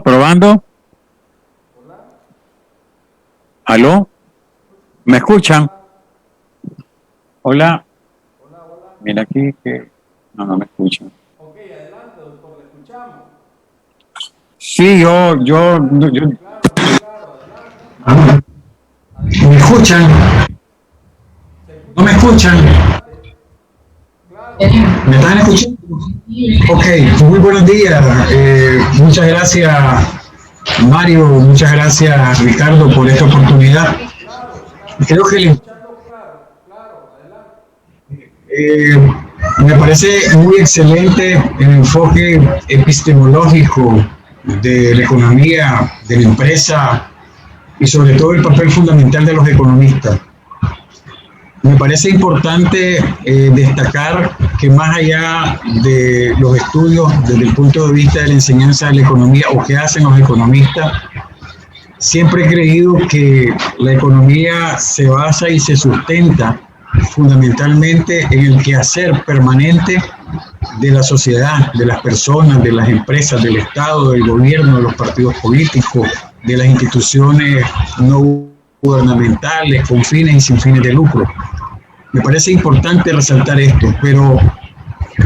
Probando. Hola. ¿Aló? ¿Me escuchan? Hola. Mira aquí que... No me escuchan. Ok, adelante, doctor, le escuchamos. Sí, yo Claro, adelante. ¿Me escuchan? ¿No me escuchan? Claro. ¿Me están escuchando? Ok, muy buenos días. Muchas gracias, Mario. Muchas gracias, Ricardo, por esta oportunidad. Creo que Escuchando claro, claro, adelante. me parece muy excelente el enfoque epistemológico de la economía, de la empresa y sobre todo el papel fundamental de los economistas. Me parece importante destacar que más allá de los estudios desde el punto de vista de la enseñanza de la economía o qué hacen los economistas, siempre he creído que la economía se basa y se sustenta fundamentalmente en el quehacer permanente de la sociedad, de las personas, de las empresas, del Estado, del gobierno, de los partidos políticos, de las instituciones no gubernamentales, con fines y sin fines de lucro. Me parece importante resaltar esto, pero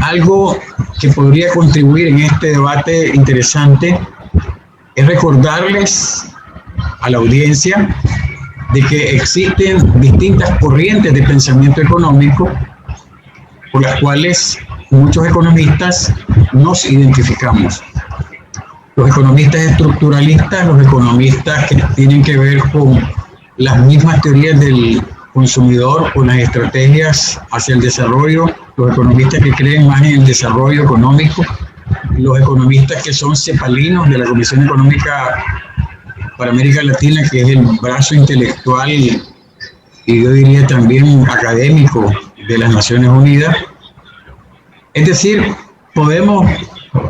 algo que podría contribuir en este debate interesante es recordarles a la audiencia de que existen distintas corrientes de pensamiento económico por las cuales muchos economistas nos identificamos. Los economistas estructuralistas, los economistas que tienen que ver con las mismas teorías del consumidor, con las estrategias hacia el desarrollo, los economistas que creen más en el desarrollo económico, los economistas que son cepalinos de la Comisión Económica para América Latina, que es el brazo intelectual y yo diría también académico de las Naciones Unidas. Es decir, podemos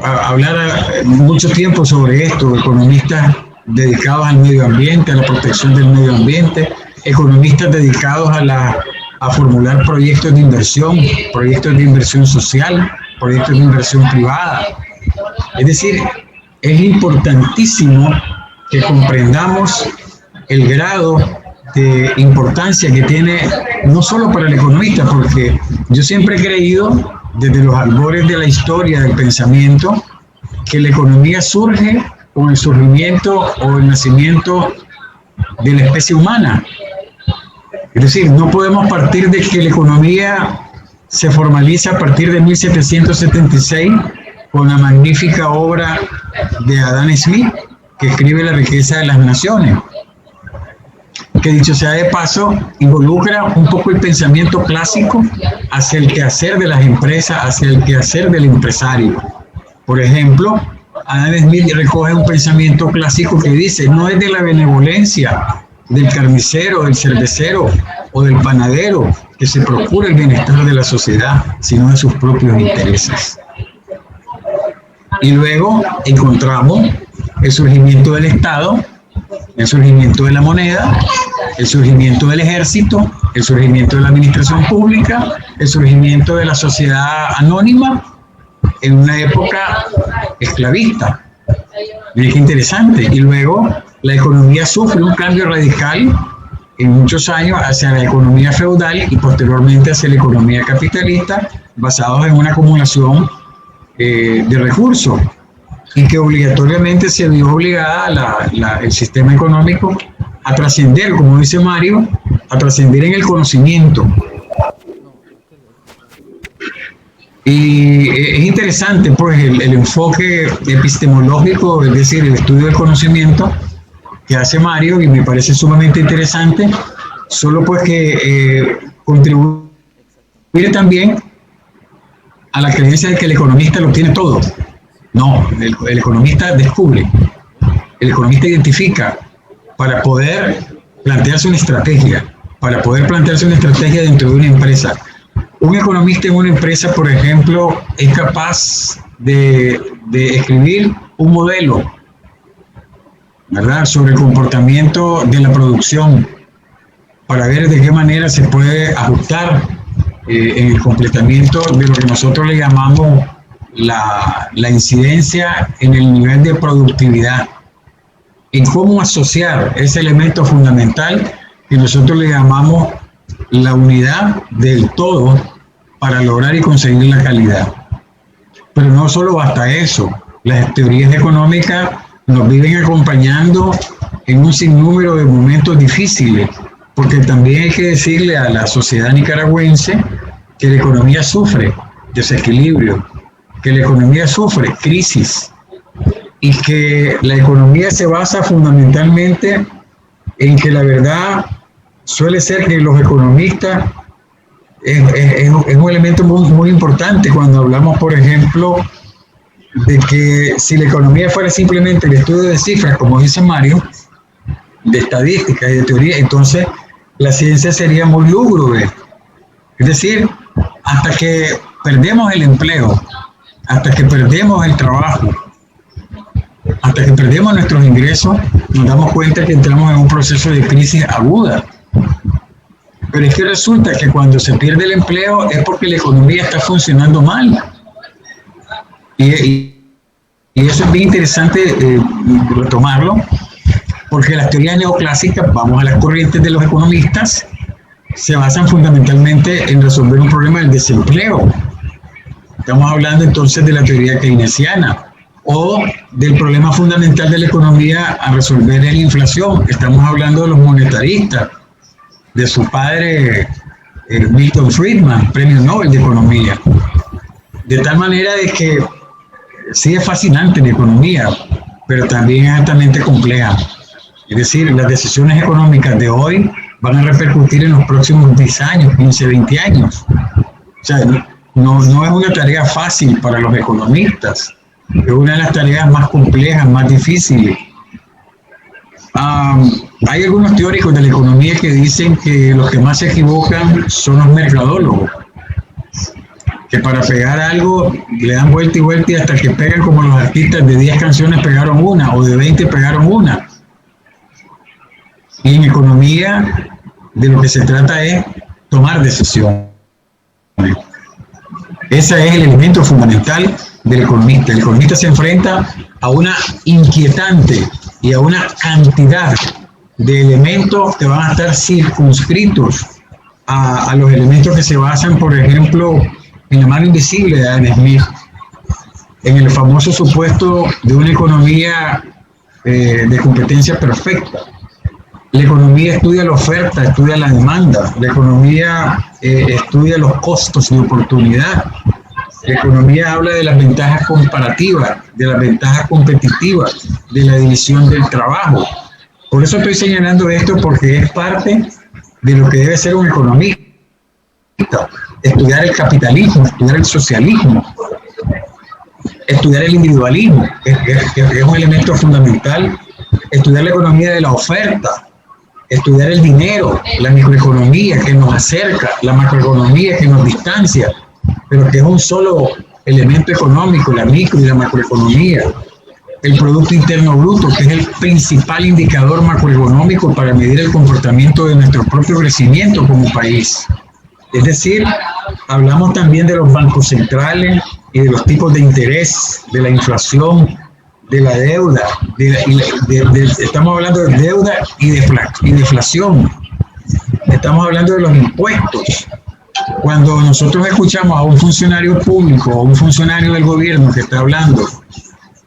hablar mucho tiempo sobre esto, economistas dedicados al medio ambiente, a la protección del medio ambiente, economistas dedicados a formular proyectos de inversión social, proyectos de inversión privada. Es decir, es importantísimo que comprendamos el grado de importancia que tiene no solo para el economista, porque yo siempre he creído desde los albores de la historia del pensamiento que la economía surge con el surgimiento o el nacimiento de la especie humana. Es decir, no podemos partir de que la economía se formaliza a partir de 1776 con la magnífica obra de Adam Smith, que escribe La riqueza de las naciones, que dicho sea de paso, involucra un poco el pensamiento clásico hacia el quehacer de las empresas, hacia el quehacer del empresario. Por ejemplo, Adam Smith recoge un pensamiento clásico que dice, no es de la benevolencia del carnicero, del cervecero o del panadero que se procura el bienestar de la sociedad, sino de sus propios intereses. Y luego encontramos el surgimiento del Estado, el surgimiento de la moneda, el surgimiento del ejército, el surgimiento de la administración pública, el surgimiento de la sociedad anónima en una época esclavista. Miren qué interesante. Y luego la economía sufre un cambio radical en muchos años hacia la economía feudal y posteriormente hacia la economía capitalista, basados en una acumulación de recursos, y que obligatoriamente se vio obligada el sistema económico a trascender, como dice Mario, a trascender en el conocimiento. Y es interesante pues el enfoque epistemológico, es decir, el estudio del conocimiento que hace Mario, y me parece sumamente interesante, solo pues que contribuye también a la creencia de que el economista lo tiene todo. No, el economista descubre, el economista identifica para poder plantearse una estrategia, dentro de una empresa. Un economista en una empresa, por ejemplo, es capaz de escribir un modelo, ¿verdad?, sobre el comportamiento de la producción, para ver de qué manera se puede ajustar en el completamiento de lo que nosotros le llamamos la incidencia en el nivel de productividad, en cómo asociar ese elemento fundamental que nosotros le llamamos la unidad del todo para lograr y conseguir la calidad. Pero no solo basta eso, las teorías económicas nos viven acompañando en un sinnúmero de momentos difíciles, porque también hay que decirle a la sociedad nicaragüense que la economía sufre desequilibrio, que la economía sufre crisis y que la economía se basa fundamentalmente en que la verdad suele ser que los economistas es un elemento muy importante cuando hablamos, por ejemplo, de que si la economía fuera simplemente el estudio de cifras, como dice Mario, de estadísticas y de teoría, entonces la ciencia sería muy lúgubre. Es decir, hasta que perdemos el empleo, hasta que perdemos el trabajo, hasta que perdemos nuestros ingresos, nos damos cuenta que entramos en un proceso de crisis aguda. Pero es que resulta que cuando se pierde el empleo es porque la economía está funcionando mal. Y eso es bien interesante retomarlo, porque las teorías neoclásicas, vamos a las corrientes de los economistas, se basan fundamentalmente en resolver un problema del desempleo. Estamos hablando entonces de la teoría keynesiana o del problema fundamental de la economía a resolver es la inflación. Estamos hablando de los monetaristas, de su padre Milton Friedman, premio Nobel de Economía. De tal manera de que sí es fascinante la economía, pero también es altamente compleja. Es decir, las decisiones económicas de hoy van a repercutir en los próximos 10 años, 15, 20 años. O sea, no es una tarea fácil para los economistas, es una de las tareas más complejas, más difíciles. Hay algunos teóricos de la economía que dicen que los que más se equivocan son los mercadólogos, que para pegar algo le dan vuelta y vuelta y hasta que pegan como los artistas de 10 canciones pegaron una o de 20 pegaron una. Y en economía de lo que se trata es tomar decisiones. Ese es el elemento fundamental del economista. El economista se enfrenta a una inquietante y a una cantidad de elementos que van a estar circunscritos a los elementos que se basan, por ejemplo, en la mano invisible de Adam Smith, en el famoso supuesto de una economía de competencia perfecta. La economía estudia la oferta, estudia la demanda, la economía estudia los costos de oportunidad, la economía habla de las ventajas comparativas, de las ventajas competitivas, de la división del trabajo. Por eso estoy señalando esto, porque es parte de lo que debe ser un economista. Estudiar el capitalismo, estudiar el socialismo, estudiar el individualismo, es un elemento fundamental. Estudiar la economía de la oferta, estudiar el dinero, la microeconomía que nos acerca, la macroeconomía que nos distancia, pero que es un solo elemento económico, la micro y la macroeconomía. El Producto Interno Bruto, que es el principal indicador macroeconómico para medir el comportamiento de nuestro propio crecimiento como país. Es decir, hablamos también de los bancos centrales y de los tipos de interés, de la inflación, de la deuda, estamos hablando de deuda y deflación. Estamos hablando de los impuestos. Cuando nosotros escuchamos a un funcionario público o un funcionario del gobierno que está hablando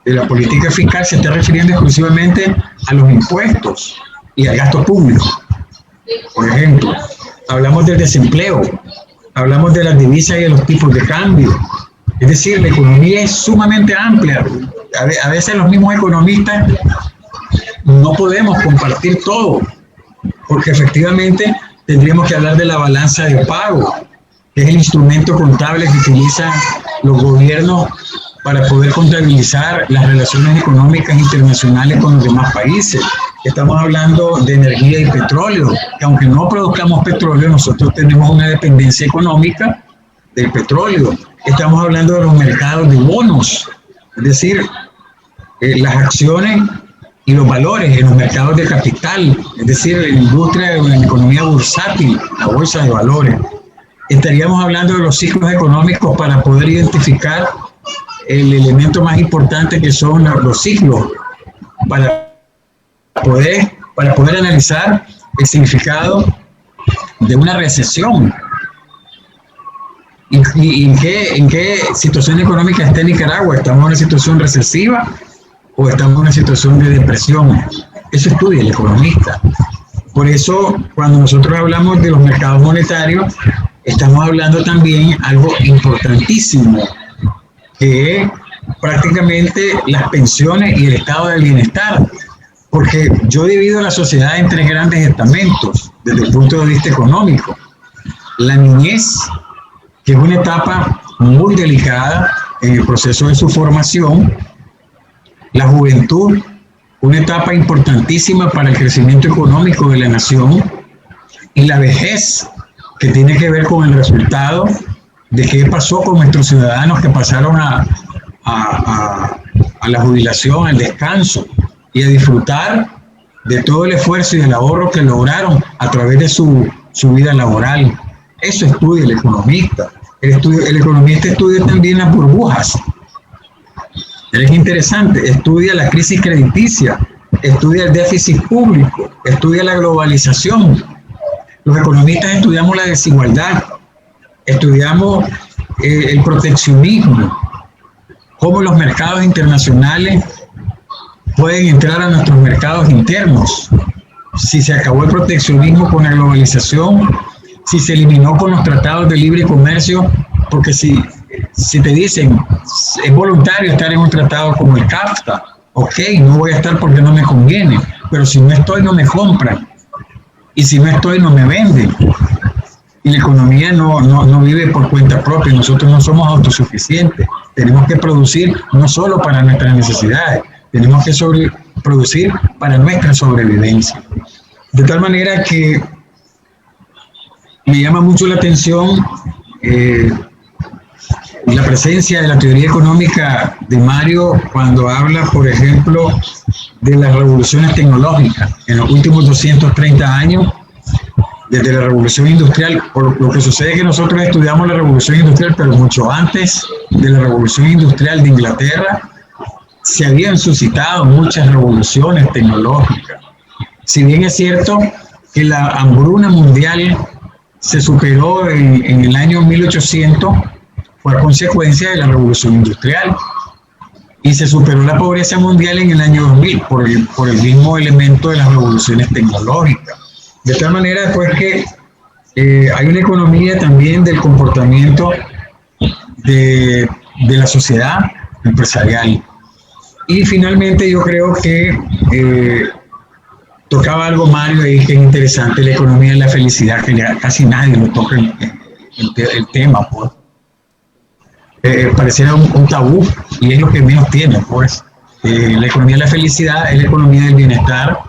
de la política fiscal, se está refiriendo exclusivamente a los impuestos y al gasto público. Por ejemplo, hablamos del desempleo, hablamos de las divisas y de los tipos de cambio. Es decir, la economía es sumamente amplia. A veces los mismos economistas no podemos compartir todo, porque efectivamente tendríamos que hablar de la balanza de pago, que es el instrumento contable que utilizan los gobiernos para poder contabilizar las relaciones económicas internacionales con los demás países. Estamos hablando de energía y petróleo, que aunque no produzcamos petróleo, nosotros tenemos una dependencia económica del petróleo. Estamos hablando de los mercados de bonos, es decir, las acciones y los valores en los mercados de capital, es decir, en la industria de la economía bursátil, la bolsa de valores. Estaríamos hablando de los ciclos económicos para poder identificar el elemento más importante que son los ciclos, para poder analizar el significado de una recesión. ¿Y en qué situación económica está Nicaragua? ¿Estamos en una situación recesiva o estamos en una situación de depresión? Eso estudia el economista. Por eso, cuando nosotros hablamos de los mercados monetarios, estamos hablando también algo importantísimo, que es prácticamente las pensiones y el estado del bienestar, porque yo divido la sociedad en tres grandes estamentos desde el punto de vista económico. La niñez, que es una etapa muy delicada en el proceso de su formación. La juventud, una etapa importantísima para el crecimiento económico de la nación. Y la vejez, que tiene que ver con el resultado de qué pasó con nuestros ciudadanos que pasaron a la jubilación, al descanso y a disfrutar de todo el esfuerzo y el ahorro que lograron a través de su vida laboral. Eso estudia el economista. El economista estudia también las burbujas. Es interesante, estudia la crisis crediticia, estudia el déficit público, estudia la globalización. Los economistas estudiamos la desigualdad, estudiamos el proteccionismo, cómo los mercados internacionales pueden entrar a nuestros mercados internos, si se acabó el proteccionismo con la globalización, si se eliminó con los tratados de libre comercio, porque si te dicen es voluntario estar en un tratado como el CAFTA, ok, no voy a estar porque no me conviene, pero si no estoy no me compran, y si no estoy no me venden. Y la economía no vive por cuenta propia, nosotros no somos autosuficientes, tenemos que producir no solo para nuestras necesidades, tenemos que producir para nuestra sobrevivencia. De tal manera que me llama mucho la atención la presencia de la teoría económica de Mario cuando habla, por ejemplo, de las revoluciones tecnológicas. En los últimos 230 años, desde la revolución industrial, por lo que sucede es que nosotros estudiamos la revolución industrial, pero mucho antes de la revolución industrial de Inglaterra, se habían suscitado muchas revoluciones tecnológicas. Si bien es cierto que la hambruna mundial se superó en el año 1800, fue a consecuencia de la revolución industrial, y se superó la pobreza mundial en el año 2000 por el mismo elemento de las revoluciones tecnológicas. De tal manera pues que hay una economía también del comportamiento de la sociedad empresarial. Y finalmente yo creo que tocaba algo Mario ahí que es interesante, la economía de la felicidad, que casi nadie lo toca el tema, pues. Pareciera un tabú, y es lo que menos tiene, pues. La economía de la felicidad es la economía del bienestar,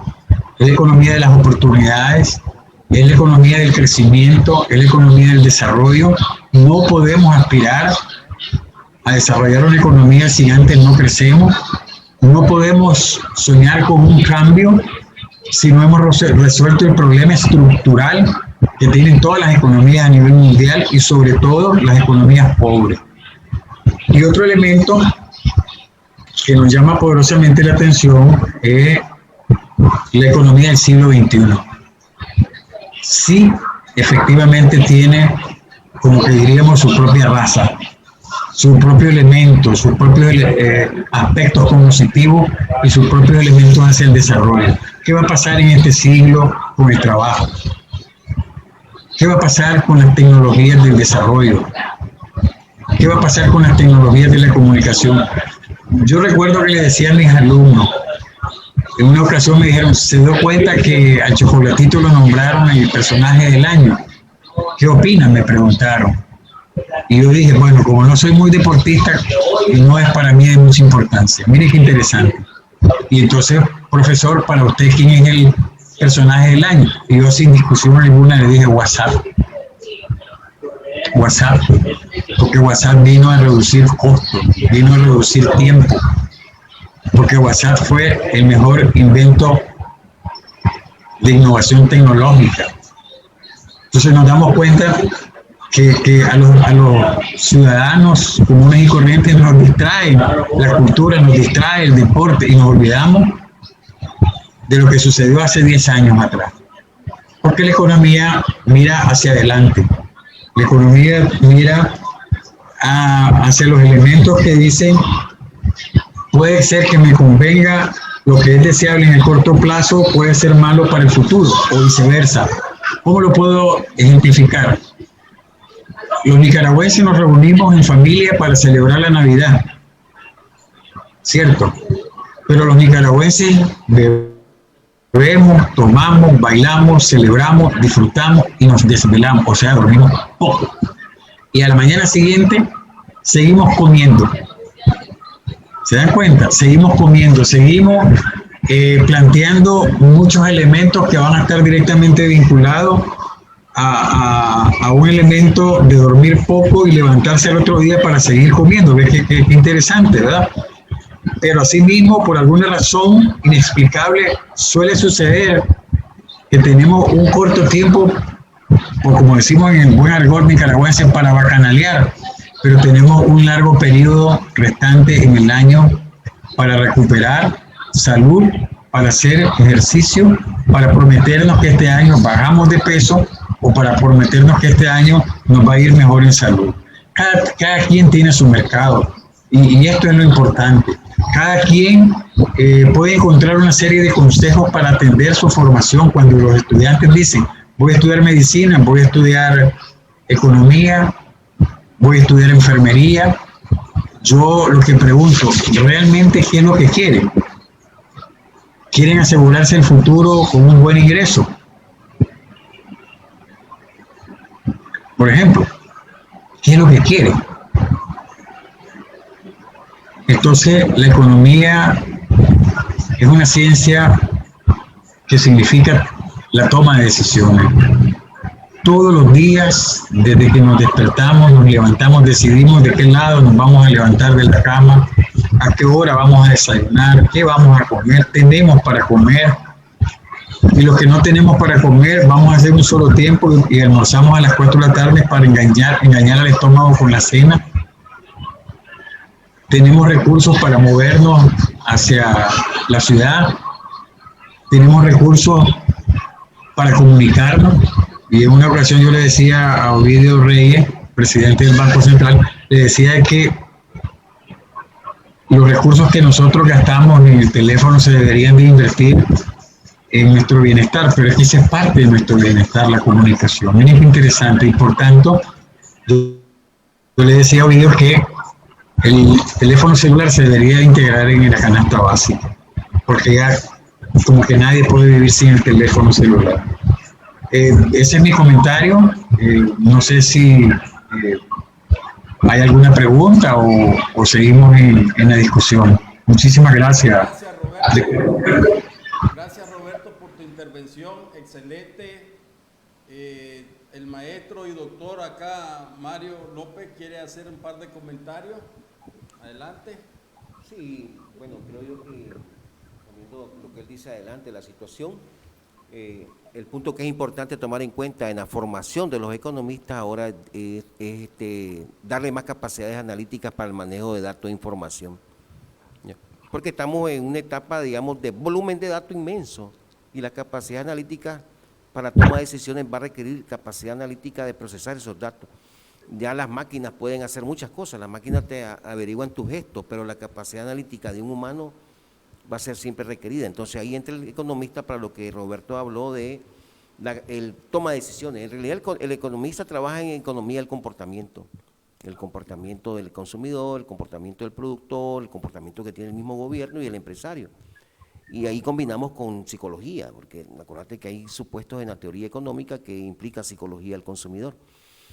es la economía de las oportunidades, es la economía del crecimiento, es la economía del desarrollo. No podemos aspirar a desarrollar una economía si antes no crecemos. No podemos soñar con un cambio si no hemos resuelto el problema estructural que tienen todas las economías a nivel mundial y sobre todo las economías pobres. Y otro elemento que nos llama poderosamente la atención es la economía del siglo XXI. Sí, efectivamente tiene, como que diríamos, su propia raza, su propio elemento, sus propios aspectos cognitivos y sus propios elementos hacia el desarrollo. ¿Qué va a pasar en este siglo con el trabajo? ¿Qué va a pasar con las tecnologías del desarrollo? ¿Qué va a pasar con las tecnologías de la comunicación? Yo recuerdo que le decía a mis alumnos, en una ocasión me dijeron, ¿se dio cuenta que al Chocolatito lo nombraron el personaje del año? ¿Qué opinan? Me preguntaron. Y yo dije, bueno, como no soy muy deportista, no es para mí de mucha importancia. Mire qué interesante. Y entonces, profesor, para usted, ¿quién es el personaje del año? Y yo sin discusión alguna le dije WhatsApp. WhatsApp, porque WhatsApp vino a reducir costos, vino a reducir tiempo, porque WhatsApp fue el mejor invento de innovación tecnológica. Entonces nos damos cuenta que a los ciudadanos comunes y corrientes nos distrae la cultura, nos distrae el deporte y nos olvidamos de lo que sucedió hace 10 años atrás. Porque la economía mira hacia adelante, la economía mira hacia los elementos que dicen puede ser que me convenga lo que es deseable en el corto plazo, puede ser malo para el futuro o viceversa. ¿Cómo lo puedo ejemplificar? los nicaragüenses nos reunimos en familia para celebrar la Navidad, ¿cierto? Pero los nicaragüenses bebemos, tomamos, bailamos, celebramos, disfrutamos y nos desvelamos, o sea, dormimos poco. Y a la mañana siguiente seguimos comiendo. ¿Se dan cuenta? Seguimos comiendo, seguimos planteando muchos elementos que van a estar directamente vinculados a un elemento de dormir poco y levantarse al otro día para seguir comiendo. ¿Ves qué interesante, verdad? Pero asimismo, por alguna razón inexplicable, suele suceder que tenemos un corto tiempo, o como decimos en el buen argot nicaragüense, para bacanalear, pero tenemos un largo periodo restante en el año para recuperar salud, para hacer ejercicio, para prometernos que este año bajamos de peso o para prometernos que este año nos va a ir mejor en salud. Cada quien tiene su mercado y esto es lo importante. Cada quien puede encontrar una serie de consejos para atender su formación. Cuando los estudiantes dicen, voy a estudiar medicina, voy a estudiar economía, voy a estudiar enfermería, yo lo que pregunto, ¿realmente qué es lo que quieren? ¿Quieren asegurarse el futuro con un buen ingreso? Por ejemplo, ¿qué es lo que quieren? Entonces, la economía es una ciencia que significa la toma de decisiones. Todos los días, desde que nos despertamos, nos levantamos, decidimos de qué lado nos vamos a levantar de la cama, a qué hora vamos a desayunar, qué vamos a comer, tenemos para comer. Y los que no tenemos para comer, vamos a hacer un solo tiempo y almorzamos a las 4 de la tarde para engañar al estómago con la cena. Tenemos recursos para movernos hacia la ciudad, tenemos recursos para comunicarnos. Y en una ocasión yo le decía a Ovidio Reyes, presidente del Banco Central, le decía que los recursos que nosotros gastamos en el teléfono se deberían de invertir en nuestro bienestar, pero es que esa es parte de nuestro bienestar, la comunicación. Es interesante y por tanto, yo le decía a Ovidio que el teléfono celular se debería integrar en la canasta básica, porque ya como que nadie puede vivir sin el teléfono celular. Ese es mi comentario. No sé si hay alguna pregunta o seguimos en la discusión. Muchísimas gracias. Gracias, Roberto, por tu intervención. Excelente. El maestro y doctor acá, Mario López, quiere hacer un par de comentarios. Adelante. Sí, bueno, creo yo que poniendo lo que él dice adelante, la situación, el punto que es importante tomar en cuenta en la formación de los economistas ahora es darle más capacidades analíticas para el manejo de datos e información. ¿Ya? Porque estamos en una etapa, digamos, de volumen de datos inmenso y la capacidad analítica para toma de decisiones va a requerir capacidad analítica de procesar esos datos. Ya las máquinas pueden hacer muchas cosas, las máquinas te averiguan tus gestos, pero la capacidad analítica de un humano va a ser siempre requerida. Entonces ahí entra el economista para lo que Roberto habló de el toma de decisiones. En realidad el economista trabaja en economía del comportamiento. El comportamiento del consumidor, el comportamiento del productor, el comportamiento que tiene el mismo gobierno y el empresario. Y ahí combinamos con psicología, porque acuérdate que hay supuestos en la teoría económica que implica psicología del consumidor.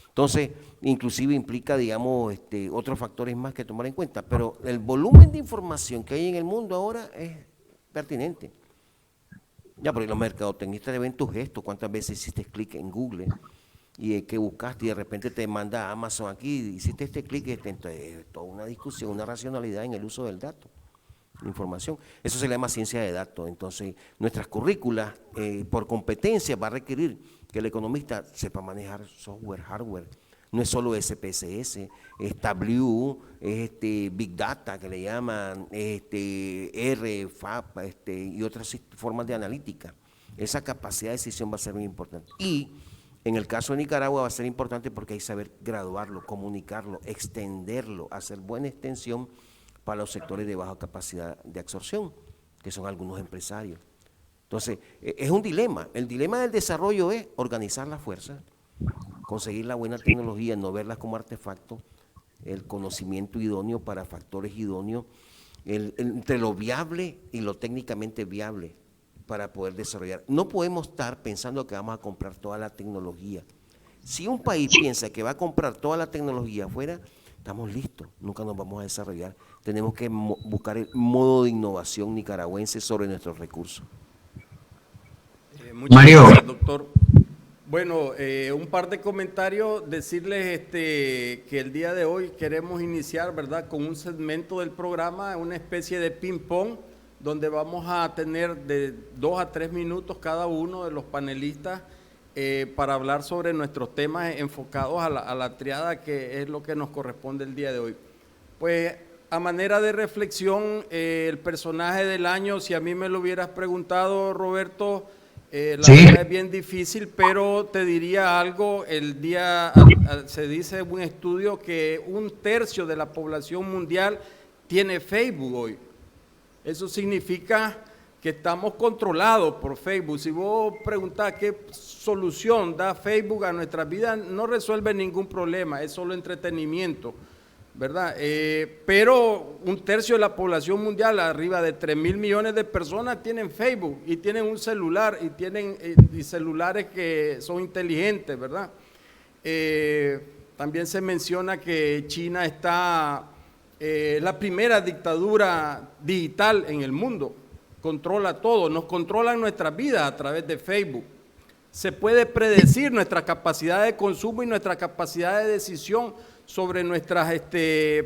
Entonces, inclusive implica, digamos, otros factores más que tomar en cuenta, pero el volumen de información que hay en el mundo ahora es pertinente. Ya, porque los mercadotecnistas le ven tus gestos, cuántas veces hiciste clic en Google y que buscaste y de repente te manda a Amazon aquí, hiciste este clic, entonces toda una discusión, una racionalidad en el uso del dato, la información. Eso se le llama ciencia de datos. Entonces, nuestras currículas, por competencia, va a requerir que el economista sepa manejar software, hardware. No es solo SPSS, es Tableau, es Big Data, que le llaman, R, FAP, y otras formas de analítica. Esa capacidad de decisión va a ser muy importante. Y en el caso de Nicaragua va a ser importante porque hay que saber graduarlo, comunicarlo, extenderlo, hacer buena extensión para los sectores de baja capacidad de absorción, que son algunos empresarios. Entonces, es un dilema. El dilema del desarrollo es organizar la fuerza, conseguir la buena tecnología, no verlas como artefactos, el conocimiento idóneo para factores idóneos, entre lo viable y lo técnicamente viable para poder desarrollar. No podemos estar pensando que vamos a comprar toda la tecnología. Si un país piensa que va a comprar toda la tecnología afuera, estamos listos, nunca nos vamos a desarrollar. Tenemos que buscar el modo de innovación nicaragüense sobre nuestros recursos. Muchas Mario. gracias, doctor. Bueno, un par de comentarios, decirles que el día de hoy queremos iniciar, ¿verdad?, con un segmento del programa, una especie de ping-pong, donde vamos a tener de 2 a 3 minutos cada uno de los panelistas para hablar sobre nuestros temas enfocados a la triada, que es lo que nos corresponde el día de hoy. Pues, a manera de reflexión, el personaje del año, si a mí me lo hubieras preguntado, Roberto, la verdad es bien difícil, pero te diría algo. Se dice en un estudio que 1/3 de la población mundial tiene Facebook hoy. Eso significa que estamos controlados por Facebook. Si vos preguntás qué solución da Facebook a nuestras vidas, no resuelve ningún problema, es solo entretenimiento, ¿verdad? Pero 1/3 de la población mundial, arriba de 3.000 millones de personas, tienen Facebook y tienen un celular y tienen celulares que son inteligentes, ¿verdad? También se menciona que China está la primera dictadura digital en el mundo, controla todo, nos controlan nuestras vidas a través de Facebook. Se puede predecir nuestra capacidad de consumo y nuestra capacidad de decisión sobre nuestras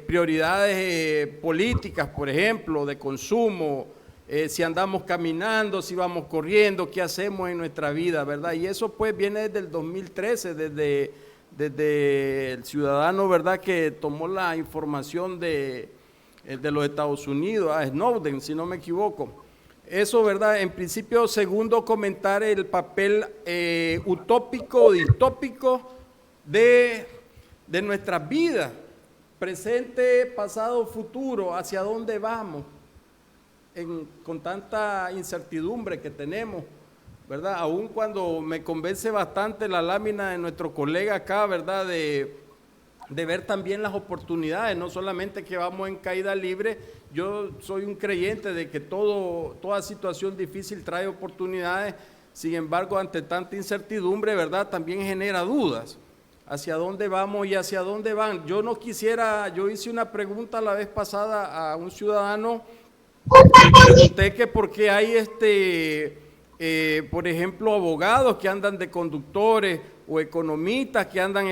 prioridades políticas, por ejemplo, de consumo, si andamos caminando, si vamos corriendo, qué hacemos en nuestra vida, ¿verdad? Y eso pues viene desde el 2013, desde el ciudadano, ¿verdad?, que tomó la información de los Estados Unidos, a Snowden, si no me equivoco. Eso, ¿verdad? En principio, segundo, comentar el papel utópico, distópico de nuestras vidas, presente, pasado, futuro, hacia dónde vamos, con tanta incertidumbre que tenemos, ¿verdad? Aún cuando me convence bastante la lámina de nuestro colega acá, ¿verdad?, de ver también las oportunidades, no solamente que vamos en caída libre. Yo soy un creyente de que toda situación difícil trae oportunidades. Sin embargo, ante tanta incertidumbre, ¿verdad?, también genera dudas. ¿Hacia dónde vamos y hacia dónde van? Yo hice una pregunta la vez pasada a un ciudadano, pregunté que por qué hay por ejemplo, abogados que andan de conductores o economistas que andan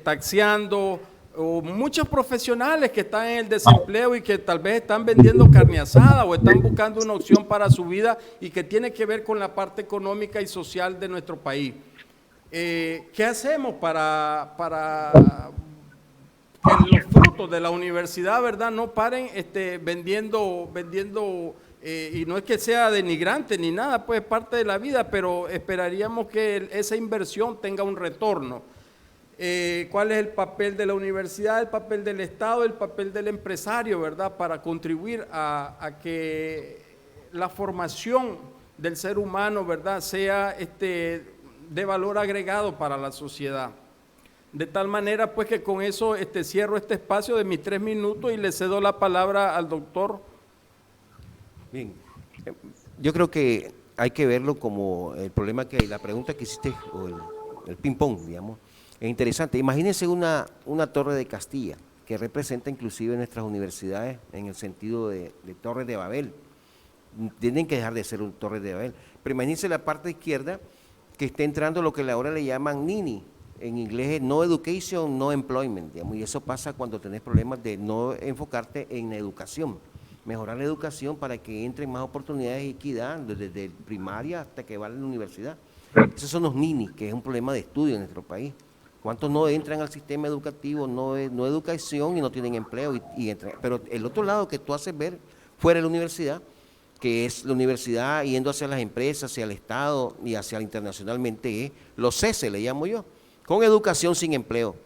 taxiando, o muchos profesionales que están en el desempleo y que tal vez están vendiendo carne asada o están buscando una opción para su vida y que tiene que ver con la parte económica y social de nuestro país. ¿Qué hacemos para que los frutos de la universidad, ¿verdad?, no paren vendiendo y no es que sea denigrante ni nada, pues es parte de la vida, pero esperaríamos que esa inversión tenga un retorno. ¿Cuál es el papel de la universidad, el papel del Estado, el papel del empresario, ¿verdad?, para contribuir a que la formación del ser humano, ¿verdad?, sea de valor agregado para la sociedad? De tal manera, pues, que con eso cierro este espacio de mis 3 minutos y le cedo la palabra al doctor. Bien, yo creo que hay que verlo como el problema la pregunta que hiciste, o el ping-pong, digamos, es interesante. Imagínense una torre de Castilla, que representa inclusive nuestras universidades en el sentido de torres de Babel. Tienen que dejar de ser un torre de Babel. Pero imagínense la parte izquierda, que está entrando lo que ahora le llaman NINI, en inglés es No Education, No Employment, digamos, y eso pasa cuando tenés problemas de no enfocarte en la educación, mejorar la educación para que entren más oportunidades de equidad desde primaria hasta que van a la universidad. Esos son los NINI, que es un problema de estudio en nuestro país. ¿Cuántos no entran al sistema educativo, no educación y no tienen empleo? Pero el otro lado que tú haces ver fuera de la universidad, que es la universidad yendo hacia las empresas, hacia el Estado y hacia internacionalmente, es los CESE, le llamo yo, con educación sin empleo.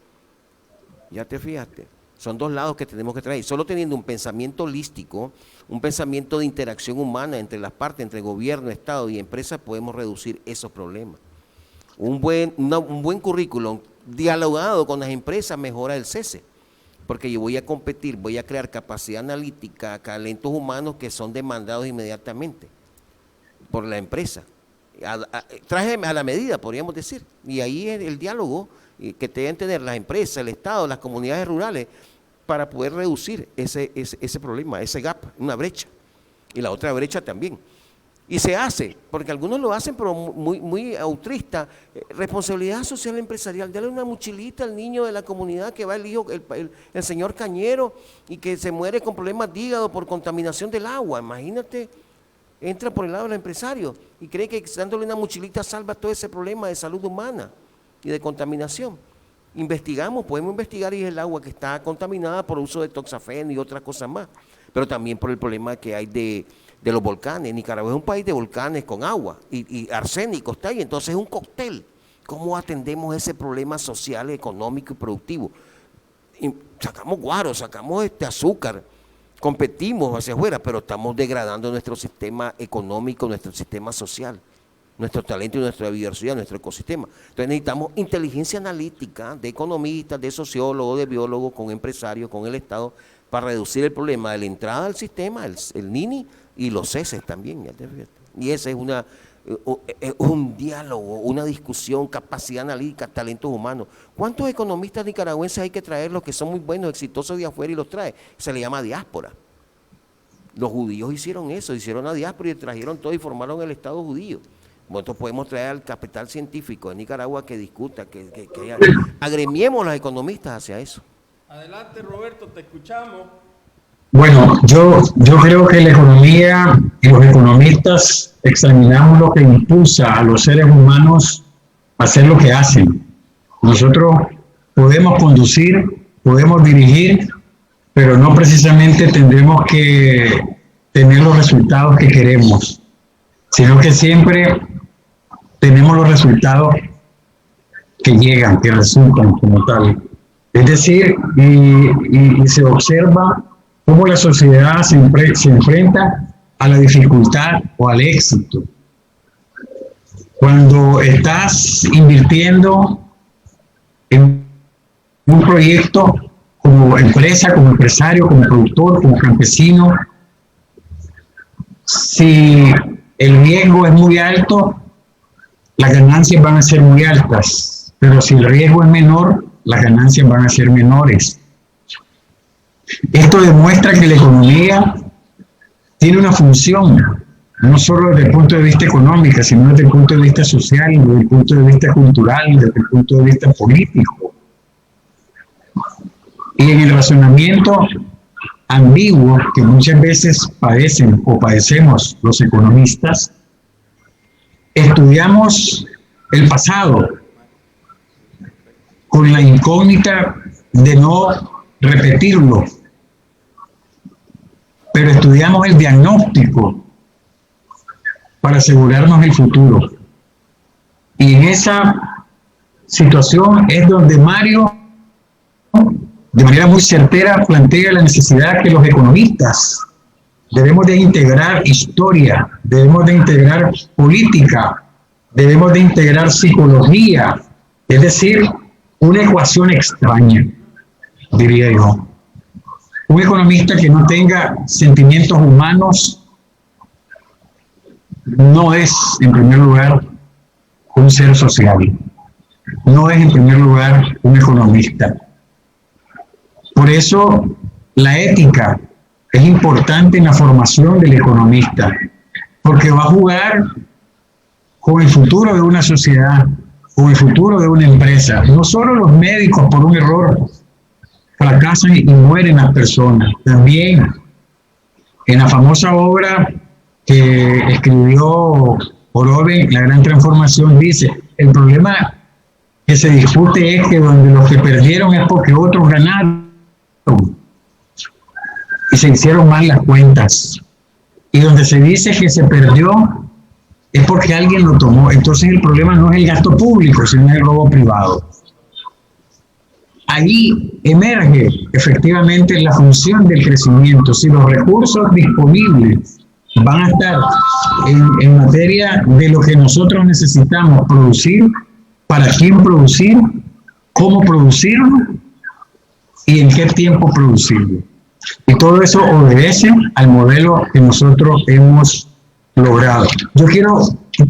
Ya te fijaste, son dos lados que tenemos que traer. Solo teniendo un pensamiento holístico, un pensamiento de interacción humana entre las partes, entre gobierno, Estado y empresa, podemos reducir esos problemas. Un buen currículum dialogado con las empresas, mejora el cese. Porque yo voy a competir, voy a crear capacidad analítica, talentos humanos que son demandados inmediatamente por la empresa. Traje a la medida, podríamos decir. Y ahí es el diálogo que deben tener las empresas, el Estado, las comunidades rurales, para poder reducir ese problema, ese gap, una brecha. Y la otra brecha también. Y se hace, porque algunos lo hacen, pero muy altruista. Responsabilidad social empresarial. Dale una mochilita al niño de la comunidad que va el señor Cañero y que se muere con problemas de hígado por contaminación del agua. Imagínate, entra por el lado del empresario y cree que dándole una mochilita salva todo ese problema de salud humana y de contaminación. Investigamos, podemos investigar y es el agua que está contaminada por uso de toxafeno y otras cosas más. Pero también por el problema que hay de los volcanes. Nicaragua es un país de volcanes con agua y arsénico está ahí, entonces es un cóctel. ¿Cómo atendemos ese problema social, económico y productivo? Y sacamos guaro, sacamos azúcar, competimos hacia afuera, pero estamos degradando nuestro sistema económico, nuestro sistema social, nuestro talento y nuestra diversidad, nuestro ecosistema. Entonces necesitamos inteligencia analítica de economistas, de sociólogos, de biólogos, con empresarios, con el Estado, para reducir el problema de la entrada al sistema, el NINI, y los ceses también. Y ese es un diálogo, una discusión, capacidad analítica, talentos humanos. ¿Cuántos economistas nicaragüenses hay que traer, los que son muy buenos, exitosos de afuera y los trae? Se le llama diáspora. Los judíos hicieron eso, hicieron la diáspora y trajeron todo y formaron el Estado judío. Nosotros podemos traer al capital científico de Nicaragua que discuta, que agremiemos los economistas hacia eso. Adelante, Roberto, te escuchamos. Bueno, yo creo que la economía y los economistas examinamos lo que impulsa a los seres humanos a hacer lo que hacen. Nosotros podemos conducir, podemos dirigir, pero no precisamente tendremos que tener los resultados que queremos, sino que siempre tenemos los resultados que llegan, que resultan como tal. Es decir, y se observa cómo la sociedad se enfrenta a la dificultad o al éxito. Cuando estás invirtiendo en un proyecto como empresa, como empresario, como productor, como campesino, si el riesgo es muy alto, las ganancias van a ser muy altas, pero si el riesgo es menor, las ganancias van a ser menores. Esto demuestra que la economía tiene una función, no solo desde el punto de vista económico, sino desde el punto de vista social, desde el punto de vista cultural, desde el punto de vista político. Y en el razonamiento ambiguo que muchas veces padecen o padecemos los economistas, estudiamos el pasado con la incógnita de no repetirlo, pero estudiamos el diagnóstico para asegurarnos el futuro. Y en esa situación es donde Mario, de manera muy certera, plantea la necesidad que los economistas debemos de integrar historia, debemos de integrar política, debemos de integrar psicología, es decir, una ecuación extraña, diría yo. Un economista que no tenga sentimientos humanos no es, en primer lugar, un ser social. No es, en primer lugar, un economista. Por eso, la ética es importante en la formación del economista, porque va a jugar con el futuro de una sociedad, con el futuro de una empresa. No solo los médicos, por un error, fracasan y mueren las personas. También en la famosa obra que escribió Oroven, La Gran Transformación, dice, el problema que se discute es que donde los que perdieron es porque otros ganaron y se hicieron mal las cuentas, y donde se dice que se perdió es porque alguien lo tomó. Entonces el problema no es el gasto público, sino el robo privado. Allí emerge efectivamente la función del crecimiento. Si los recursos disponibles van a estar en materia de lo que nosotros necesitamos producir, para quién producir, cómo producirlo y en qué tiempo producirlo. Y todo eso obedece al modelo que nosotros hemos logrado. Yo quiero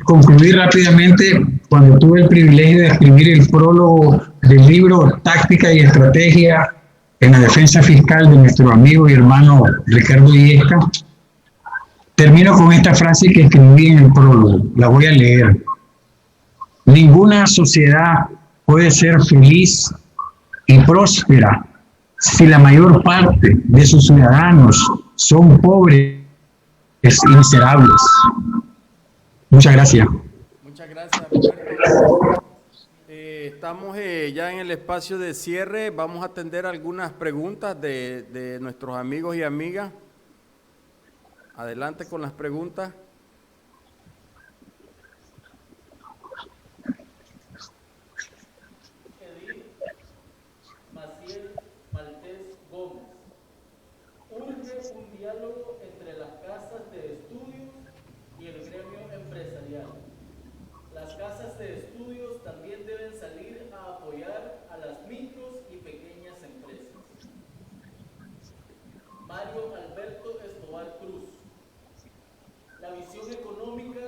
concluir rápidamente. Cuando tuve el privilegio de escribir el prólogo del libro Táctica y Estrategia en la Defensa Fiscal de nuestro amigo y hermano Ricardo Illesca, termino con esta frase que escribí en el prólogo. La voy a leer. Ninguna sociedad puede ser feliz y próspera si la mayor parte de sus ciudadanos son pobres y miserables. Muchas gracias. Muchas gracias, Roberto. Estamos ya en el espacio de cierre. Vamos a atender algunas preguntas de nuestros amigos y amigas. Adelante con las preguntas. Edith Maciel Maltés Gómez. Urge un diálogo entre las casas de estudios y el gremio empresarial. Las casas de estudios también deben salir a apoyar a las micros y pequeñas empresas. Mario Alberto Escobar Cruz. La visión económica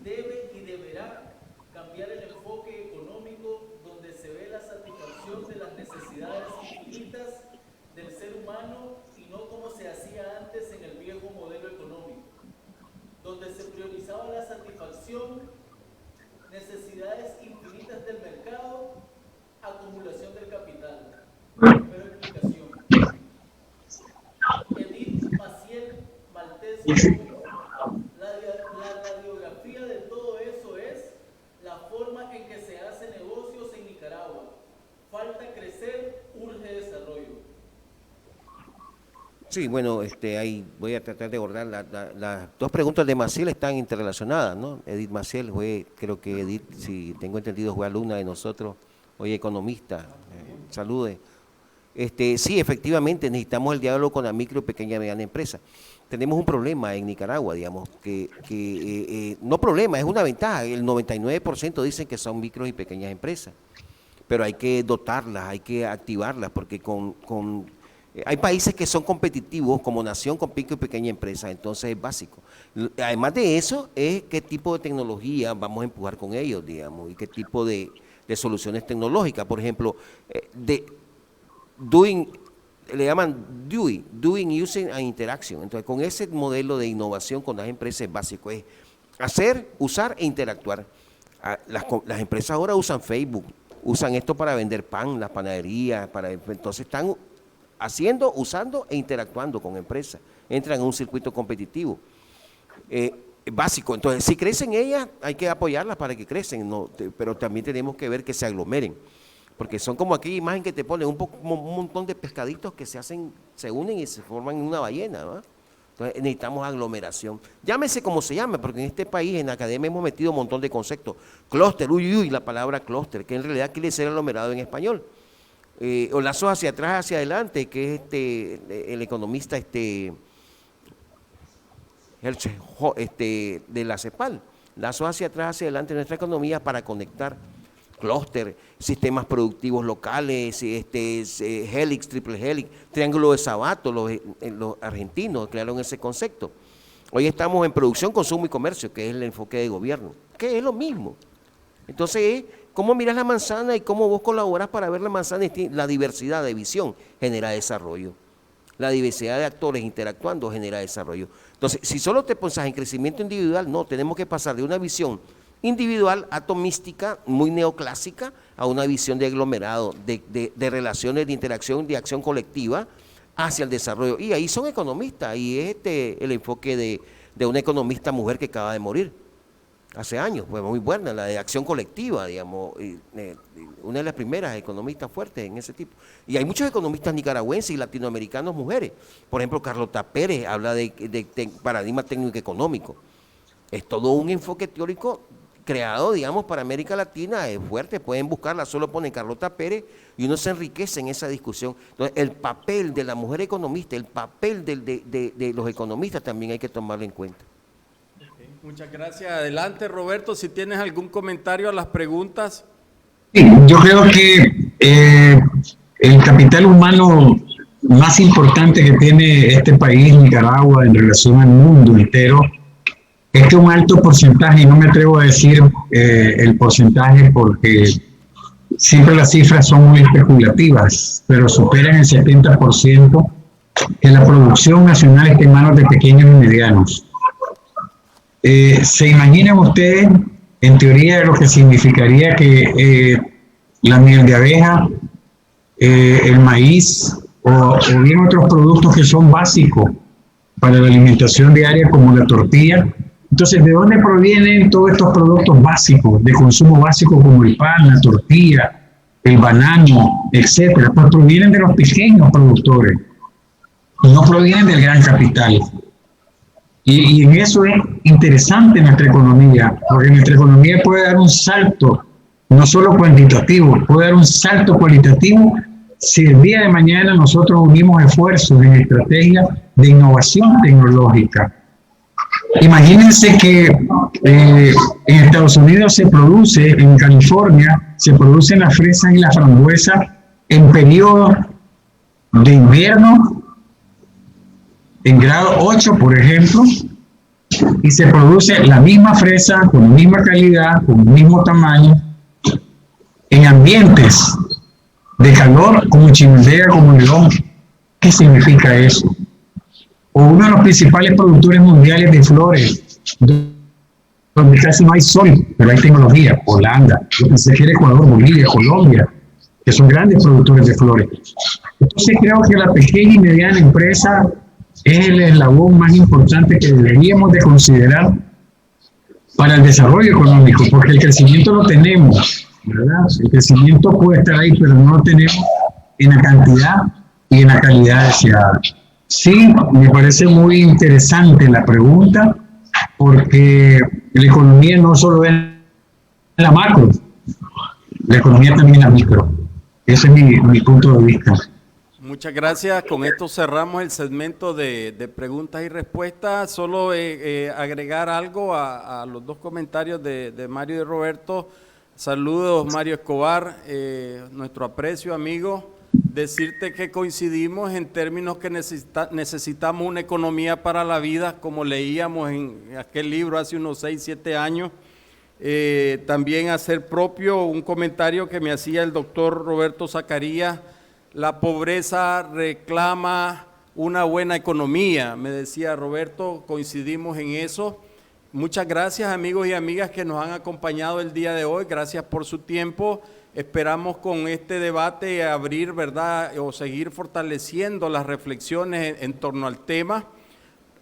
debe y deberá cambiar el enfoque económico donde se ve la satisfacción de las necesidades infinitas del ser humano y no como se hacía antes en el viejo modelo económico, donde se priorizaba la satisfacción, necesidades infinitas del mercado, acumulación del capital. Pero explicación. Edith Maciel Maltés Gómez. La radiografía de todo eso es la forma en que se hacen negocios en Nicaragua. Falta crecer, urge desarrollo. Sí, bueno, ahí voy a tratar de abordar las dos preguntas de Maciel están interrelacionadas, ¿no? Edith Maciel creo que Edith, si tengo entendido, fue alumna de nosotros, hoy economista, salude. Sí, efectivamente, necesitamos el diálogo con la micro, pequeña y mediana empresa. Tenemos un problema en Nicaragua, digamos, no problema, es una ventaja. El 99% dicen que son micros y pequeñas empresas, pero hay que dotarlas, hay que activarlas, porque hay países que son competitivos como nación con micro y pequeña empresa, entonces es básico. Además de eso, es qué tipo de tecnología vamos a empujar con ellos, digamos, y qué tipo de soluciones tecnológicas. Por ejemplo, le llaman Doing, Using and Interaction. Entonces, con ese modelo de innovación con las empresas es básico, es hacer, usar e interactuar. Las empresas ahora usan Facebook, usan esto para vender pan, las panaderías, entonces están haciendo, usando e interactuando con empresas, entran en un circuito competitivo. Básico, entonces si crecen ellas, hay que apoyarlas para que crecen, pero también tenemos que ver que se aglomeren. Porque son como aquella imagen que te ponen un montón de pescaditos que se unen y se forman en una ballena, ¿no? Entonces necesitamos aglomeración. Llámese como se llame, porque en este país, en la academia, hemos metido un montón de conceptos. Clúster, la palabra clúster, que en realidad quiere ser aglomerado en español. O lazos hacia atrás, hacia adelante, que es el economista de la CEPAL. Lazos hacia atrás, hacia adelante en nuestra economía para conectar clúster, sistemas productivos locales, helix, triple helix, triángulo de Sabato, los argentinos crearon ese concepto. Hoy estamos en producción, consumo y comercio, que es el enfoque de gobierno, que es lo mismo. Entonces, ¿cómo miras la manzana y cómo vos colaborás para ver la manzana? La diversidad de visión genera desarrollo. La diversidad de actores interactuando genera desarrollo. Entonces, si solo te pensás en crecimiento individual, no, tenemos que pasar de una visión individual, atomística, muy neoclásica, a una visión de aglomerado, de relaciones, de interacción, de acción colectiva hacia el desarrollo. Y ahí son economistas, y es el enfoque de una economista mujer que acaba de morir hace años, fue muy buena, la de acción colectiva, digamos, una de las primeras economistas fuertes en ese tipo. Y hay muchos economistas nicaragüenses y latinoamericanos mujeres. Por ejemplo, Carlota Pérez habla de paradigma técnico-económico. Es todo un enfoque teórico creado, digamos, para América Latina, es fuerte, pueden buscarla, solo ponen Carlota Pérez y uno se enriquece en esa discusión. Entonces, el papel de la mujer economista, el papel de los economistas también hay que tomarlo en cuenta. Okay, muchas gracias. Adelante, Roberto, si tienes algún comentario a las preguntas. Sí, yo creo que el capital humano más importante que tiene este país, Nicaragua, en relación al mundo entero, es que un alto porcentaje, y no me atrevo a decir el porcentaje porque siempre las cifras son muy especulativas, pero superan el 70% que la producción nacional está en manos de pequeños y medianos. ¿Se imaginan ustedes, en teoría, lo que significaría que la miel de abeja, el maíz o bien otros productos que son básicos para la alimentación diaria como la tortilla? Entonces, ¿de dónde provienen todos estos productos básicos, de consumo básico como el pan, la tortilla, el banano, etcétera? Pues provienen de los pequeños productores, no provienen del gran capital. Y en eso es interesante nuestra economía, porque nuestra economía puede dar un salto, no solo cuantitativo, puede dar un salto cualitativo si el día de mañana nosotros unimos esfuerzos en estrategias de innovación tecnológica. Imagínense que en Estados Unidos se produce, en California, se producen las fresas y las frambuesas en periodo de invierno, en grado 8, por ejemplo, y se produce la misma fresa, con la misma calidad, con el mismo tamaño, en ambientes de calor como Chimendega, como León. ¿Qué significa eso? O uno de los principales productores mundiales de flores, donde casi no hay sol, pero hay tecnología, Holanda, yo pensé que era Ecuador, Bolivia, Colombia, que son grandes productores de flores. Entonces creo que la pequeña y mediana empresa es el eslabón más importante que deberíamos de considerar para el desarrollo económico, porque el crecimiento lo tenemos, ¿verdad? El crecimiento puede estar ahí, pero no lo tenemos en la cantidad y en la calidad deseada. Sí, me parece muy interesante la pregunta, porque la economía no solo es la macro, la economía también es la micro. Ese es mi punto de vista. Muchas gracias. Con esto cerramos el segmento de preguntas y respuestas. Solo agregar algo a los dos comentarios de Mario y de Roberto. Saludos, Mario Escobar, nuestro aprecio, amigo. Decirte que coincidimos en términos que necesitamos una economía para la vida, como leíamos en aquel libro hace unos 6, 7 años. También hacer propio un comentario que me hacía el doctor Roberto Zacarías. La pobreza reclama una buena economía, me decía Roberto, coincidimos en eso. Muchas gracias, amigos y amigas que nos han acompañado el día de hoy, gracias por su tiempo. Esperamos con este debate abrir, ¿verdad?, o seguir fortaleciendo las reflexiones en torno al tema.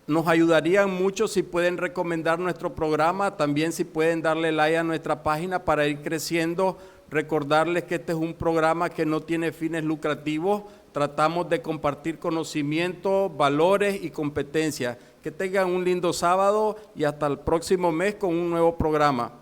Nos ayudarían mucho si pueden recomendar nuestro programa, también si pueden darle like a nuestra página para ir creciendo. Recordarles que este es un programa que no tiene fines lucrativos, tratamos de compartir conocimiento, valores y competencias. Que tengan un lindo sábado y hasta el próximo mes con un nuevo programa.